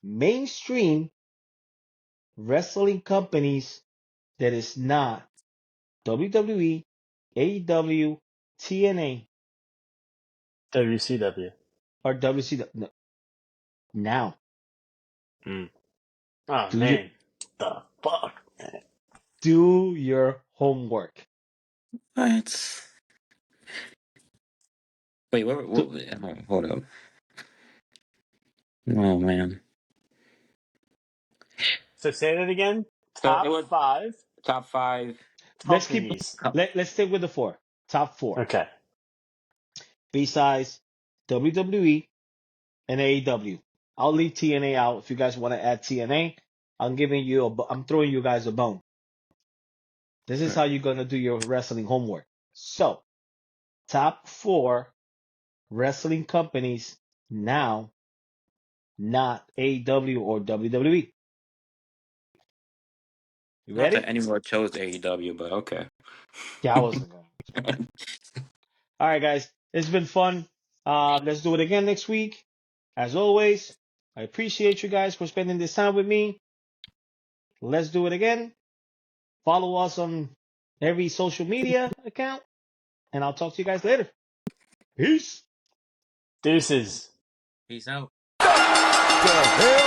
mainstream wrestling companies that is not WWE, AEW, TNA, WCW. or WCW. No, now, Oh, do your man. The fuck, man. do your homework. What? Wait, Do, hold up. Oh man. So say that again. So it Top was 5 top 5. let's keep. companies. Let's stick with the 4. Top 4. Okay. Besides WWE and AEW. I'll leave TNA out if you guys want to add TNA. I'm throwing you guys a bone. This is how you're gonna do your wrestling homework. So, top 4 wrestling companies now, not AEW or WWE. You Not that ready? anyone chose AEW, but okay. Yeah, I wasn't gonna. All right, guys, it's been fun. Let's do it again next week. As always, I appreciate you guys for spending this time with me. Let's do it again. Follow us on every social media account, and I'll talk to you guys later. Peace. Deuces. Peace out. The hell?